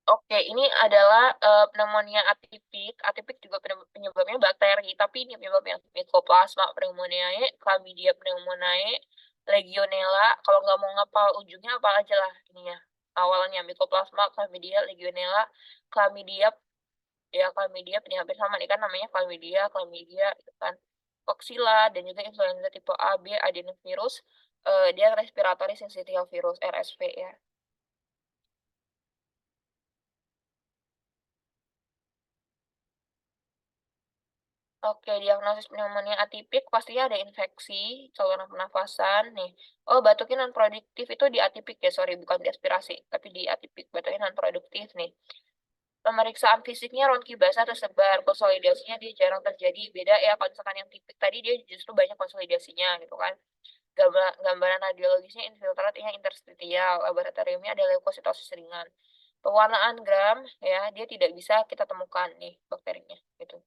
Oke, ini adalah pneumonia atipik. Atipik juga penyebabnya bakteri, tapi ini penyebabnya Mycoplasma pneumoniae, Chlamydia pneumoniae, Legionella. Kalau nggak mau ngapal ujungnya, apa aja lah ininya. Awalnya Mycoplasma, Chlamydia, Legionella, Chlamydia, ya Chlamydia ini hampir sama nih kan namanya Chlamydia gitu kan. Coxilla dan juga influenza tipe A, B, adenovirus. Dia respiratory syncytial virus RSV ya. Oke, diagnosis pneumonia atipik pastinya ada infeksi, saluran pernafasan nih. Oh, batuknya non produktif itu di atipik ya, sorry bukan di aspirasi, tapi di atipik batuknya non produktif nih. Pemeriksaan fisiknya ronki basah tersebar, konsolidasinya dia jarang terjadi. Beda ya kalau misalkan yang tipik tadi dia justru banyak konsolidasinya gitu kan. Gambaran radiologisnya infiltratnya interstitial, laboratoriumnya ada leukositosis ringan. Pewarnaan gram ya, dia tidak bisa kita temukan nih bakterinya gitu.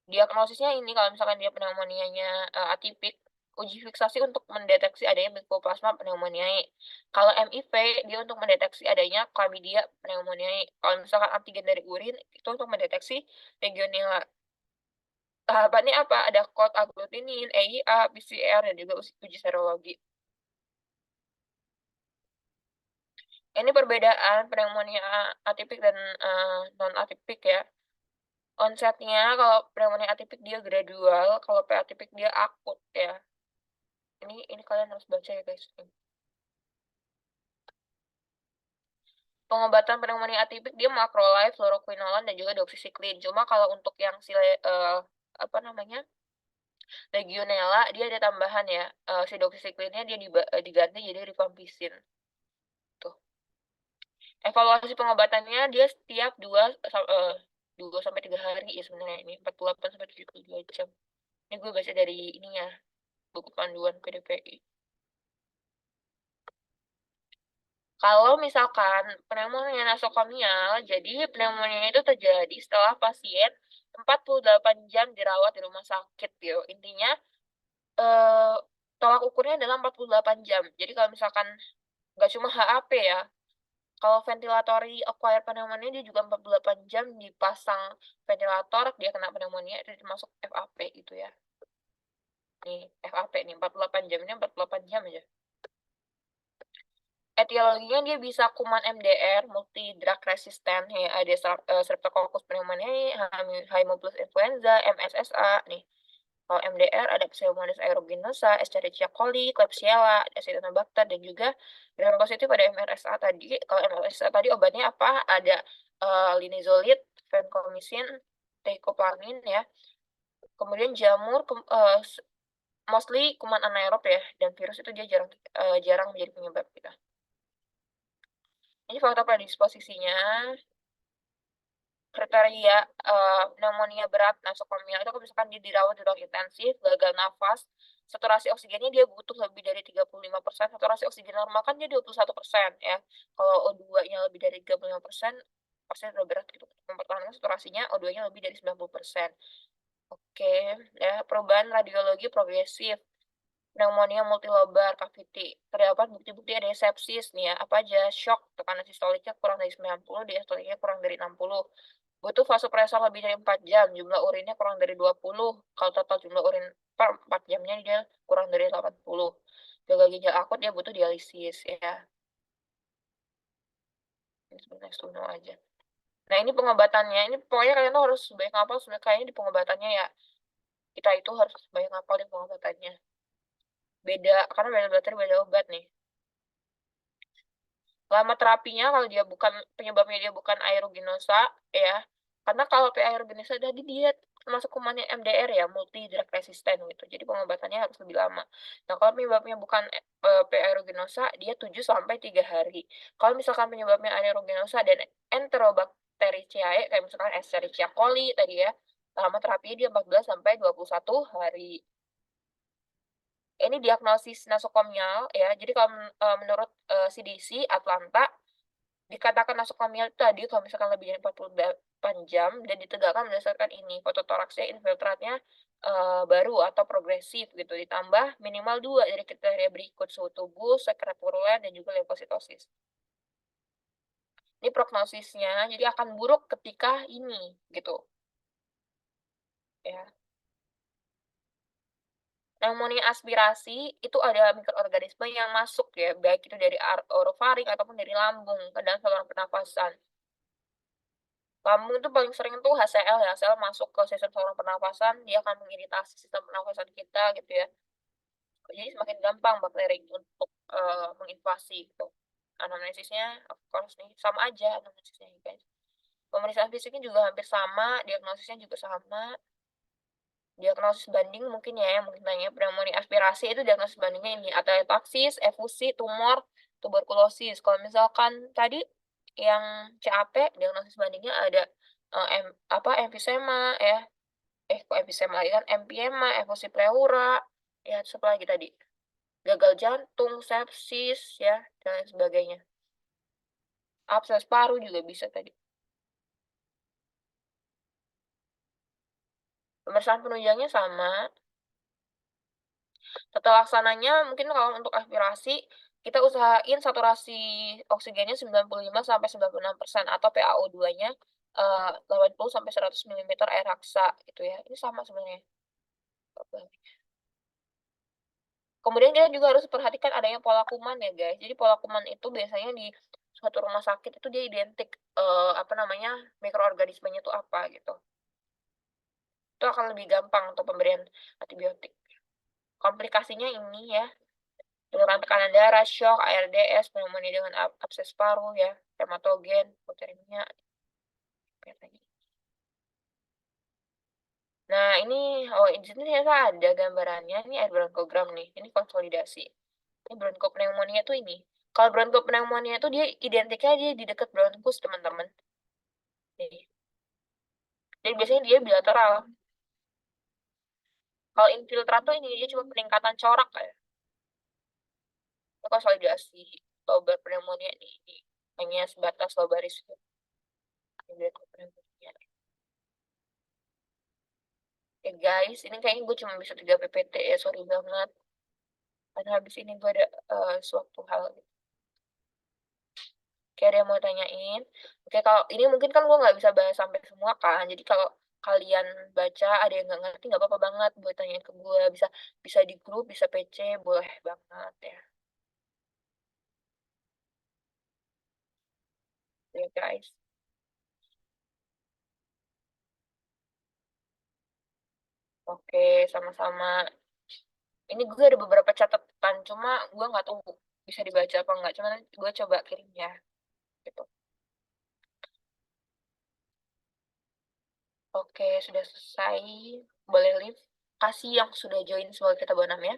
Diagnosisnya ini kalau misalkan dia pneumonianya atipik, uji fiksasi untuk mendeteksi adanya Mycoplasma pneumoniae. Kalau MIV dia untuk mendeteksi adanya Chlamydia pneumoniae. Kalau misalkan antigen dari urin itu untuk mendeteksi Legionella. Tahapannya apa? Ada cold agglutinin, EIA, PCR, dan juga uji serologi. Ini perbedaan pneumonia atipik dan non atipik ya. Onsetnya kalau pneumonia atipik dia gradual, kalau P atipik dia akut ya. Ini kalian harus baca ya guys. Pengobatan pneumonia atipik dia macrolide, fluoroquinolone dan juga doxycycline. Cuma kalau untuk yang apa namanya? Legionella dia ada tambahan ya. Si doxycycline-nya dia diganti jadi rifampicin. Tuh. Evaluasi pengobatannya dia setiap 2 sampai 3 hari ya sebenarnya ini 48 sampai 72 jam. Ini gue baca dari ininya, buku panduan PDPI. Kalau misalkan pneumonia nosokomial, jadi pneumonia itu terjadi setelah pasien 48 jam dirawat di rumah sakit gitu. Intinya eh, tolak ukurnya adalah 48 jam. Jadi kalau misalkan nggak cuma HAP ya, kalau ventilatory acquired pneumonia dia juga 48 jam dipasang ventilator, dia kena pneumonia, itu termasuk FAP gitu ya. Nih, FAP nih 48 jam, ini 48 jam aja. etiologinya dia bisa kuman MDR, multi drug resistant, ya, ada Streptococcus pneumoniae, Haemophilus influenza, MSSA, nih. Kalau MDR ada Pseudomonas aeruginosa, Escherichia coli, Klebsiella, Acinetobacter, dan juga gram positif pada MRSA tadi. Kalau MRSA tadi obatnya apa? Ada linezolid, vancomycin, teicoplanin, ya. Kemudian jamur, mostly kuman anaerob, ya, dan virus itu dia jarang menjadi penyebab kita. Ini faktor predisposisinya. Kriteria pneumonia berat nosokomial itu kalau misalkan dia dirawat di ruang intensif, gagal nafas, saturasi oksigennya dia butuh lebih dari 35%, saturasi oksigen normal kan dia 21%, ya. Kalau O2-nya lebih dari 35%, pasien udah berat gitu. Mempertahankan saturasinya, O2-nya lebih dari 90%. Oke, ya, perubahan radiologi progresif. Pneumonia multilobar cavity. Terdapat bukti-bukti adanya sepsis nih ya. Apa aja? Shock, tekanan sistoliknya kurang dari 90, diastoliknya kurang dari 60. Butuh vasopresor lebih dari 4 jam, jumlah urinnya kurang dari 20. Kalau total jumlah urin per 4 jamnya dia kurang dari 80. Gagal ginjal akut dia butuh dialisis ya. Ini sebenarnya next to know aja. Nah, ini pengobatannya. Ini pokoknya kalian tuh harus banyak ngapal sebenarnya kayaknya di pengobatannya ya. Kita itu harus banyak ngapal di pengobatannya. Beda, karena beda bakteri beda obat nih. Lama terapinya kalau dia bukan penyebabnya dia bukan aeruginosa ya. Karena kalau P. aeruginosa tadi dia termasuk kumannya MDR ya, multi drug resistant gitu. Jadi pengobatannya harus lebih lama. Nah, kalau penyebabnya bukan P. aeruginosa dia 7 sampai 3 hari. Kalau misalkan penyebabnya aeruginosa dan Enterobacteriaceae kayak misalkan Escherichia coli tadi ya, lama terapinya dia 14 sampai 21 hari. Ini diagnosis nosokomial ya. Jadi kalau menurut CDC Atlanta dikatakan nosokomial itu tadi kalau misalkan lebih dari 48 jam dan ditegakkan berdasarkan ini fototoraksnya infiltratnya baru atau progresif gitu, ditambah minimal 2 dari kriteria berikut: suhu tubuh, sekret purulen, dan juga leukositosis. Ini prognosisnya jadi akan buruk ketika ini gitu ya. Pneumonia aspirasi itu ada mikroorganisme yang masuk ya, baik itu dari orofaring ataupun dari lambung ke dalam saluran pernafasan. Lambung itu paling sering tuh HCl ya, HCl masuk ke sistem saluran pernafasan, dia akan mengiritasi sistem pernafasan kita gitu ya. Jadi semakin gampang bakteri untuk menginvasi gitu. Anamnesisnya of course nih sama aja anamnesisnya ya guys. Pemeriksaan fisiknya juga hampir sama, diagnosisnya juga sama. Diagnosis banding mungkin ya, yang mungkin tanya pneumonia aspirasi itu diagnosis bandingnya ini atelektasis, efusi, tumor, tuberkulosis. Kalau misalkan tadi yang CAP diagnosis bandingnya ada emfisema ya, kok emfisema lagi kan, empiema, efusi pleura, ya terus apa lagi tadi? Gagal jantung, sepsis ya, dan lain sebagainya. Abses paru juga bisa tadi. Pemeriksaan penunjangnya sama. Tata laksananya mungkin kalau untuk aspirasi, kita usahain saturasi oksigennya 95 sampai 96% atau PaO2-nya 80 sampai 100 milimeter air raksa gitu ya. Ini sama sebenarnya. Kemudian kita juga harus perhatikan adanya pola kuman ya guys. Jadi pola kuman itu biasanya di suatu rumah sakit itu dia identik mikroorganismenya itu apa gitu. Itu akan lebih gampang untuk pemberian antibiotik. Komplikasinya ini ya, penurunan tekanan darah, shock, ARDS, pneumonia dengan abses paru ya, hematogen, hipotermia. Nah, ini di sini ternyata ada gambarannya, ini ada bronkogram nih, ini konsolidasi. Ini bronkopneumonia tuh ini. Kalau bronkopneumonia itu dia identiknya dia di dekat bronkus, teman-teman. Nih. Jadi biasanya dia bilateral. Kalau infiltrat tuh ini dia cuma peningkatan corak kayak. Itu konsolidasi lobar pneumonia ini hanya sebatas lobaris itu. Guys, ini kayaknya gue cuma bisa 3 PPT ya, sorry banget. Karena habis ini gue ada suatu hal. Oke, ada yang mau tanyain? Oke, kalau ini mungkin kan gue nggak bisa bahas sampai semua kan, jadi kalau kalian baca ada yang nggak ngerti nggak apa-apa banget buat tanyain ke gue, bisa bisa di grup, bisa PC, boleh banget ya. ya guys. Oke, sama-sama. Ini gue ada beberapa catatan, cuma gue nggak tahu bisa dibaca apa nggak. Cuma nanti gue coba kirim ya, gitu. Oke, sudah selesai. Boleh leave. Kasih yang sudah join sebagai kita bonam ya.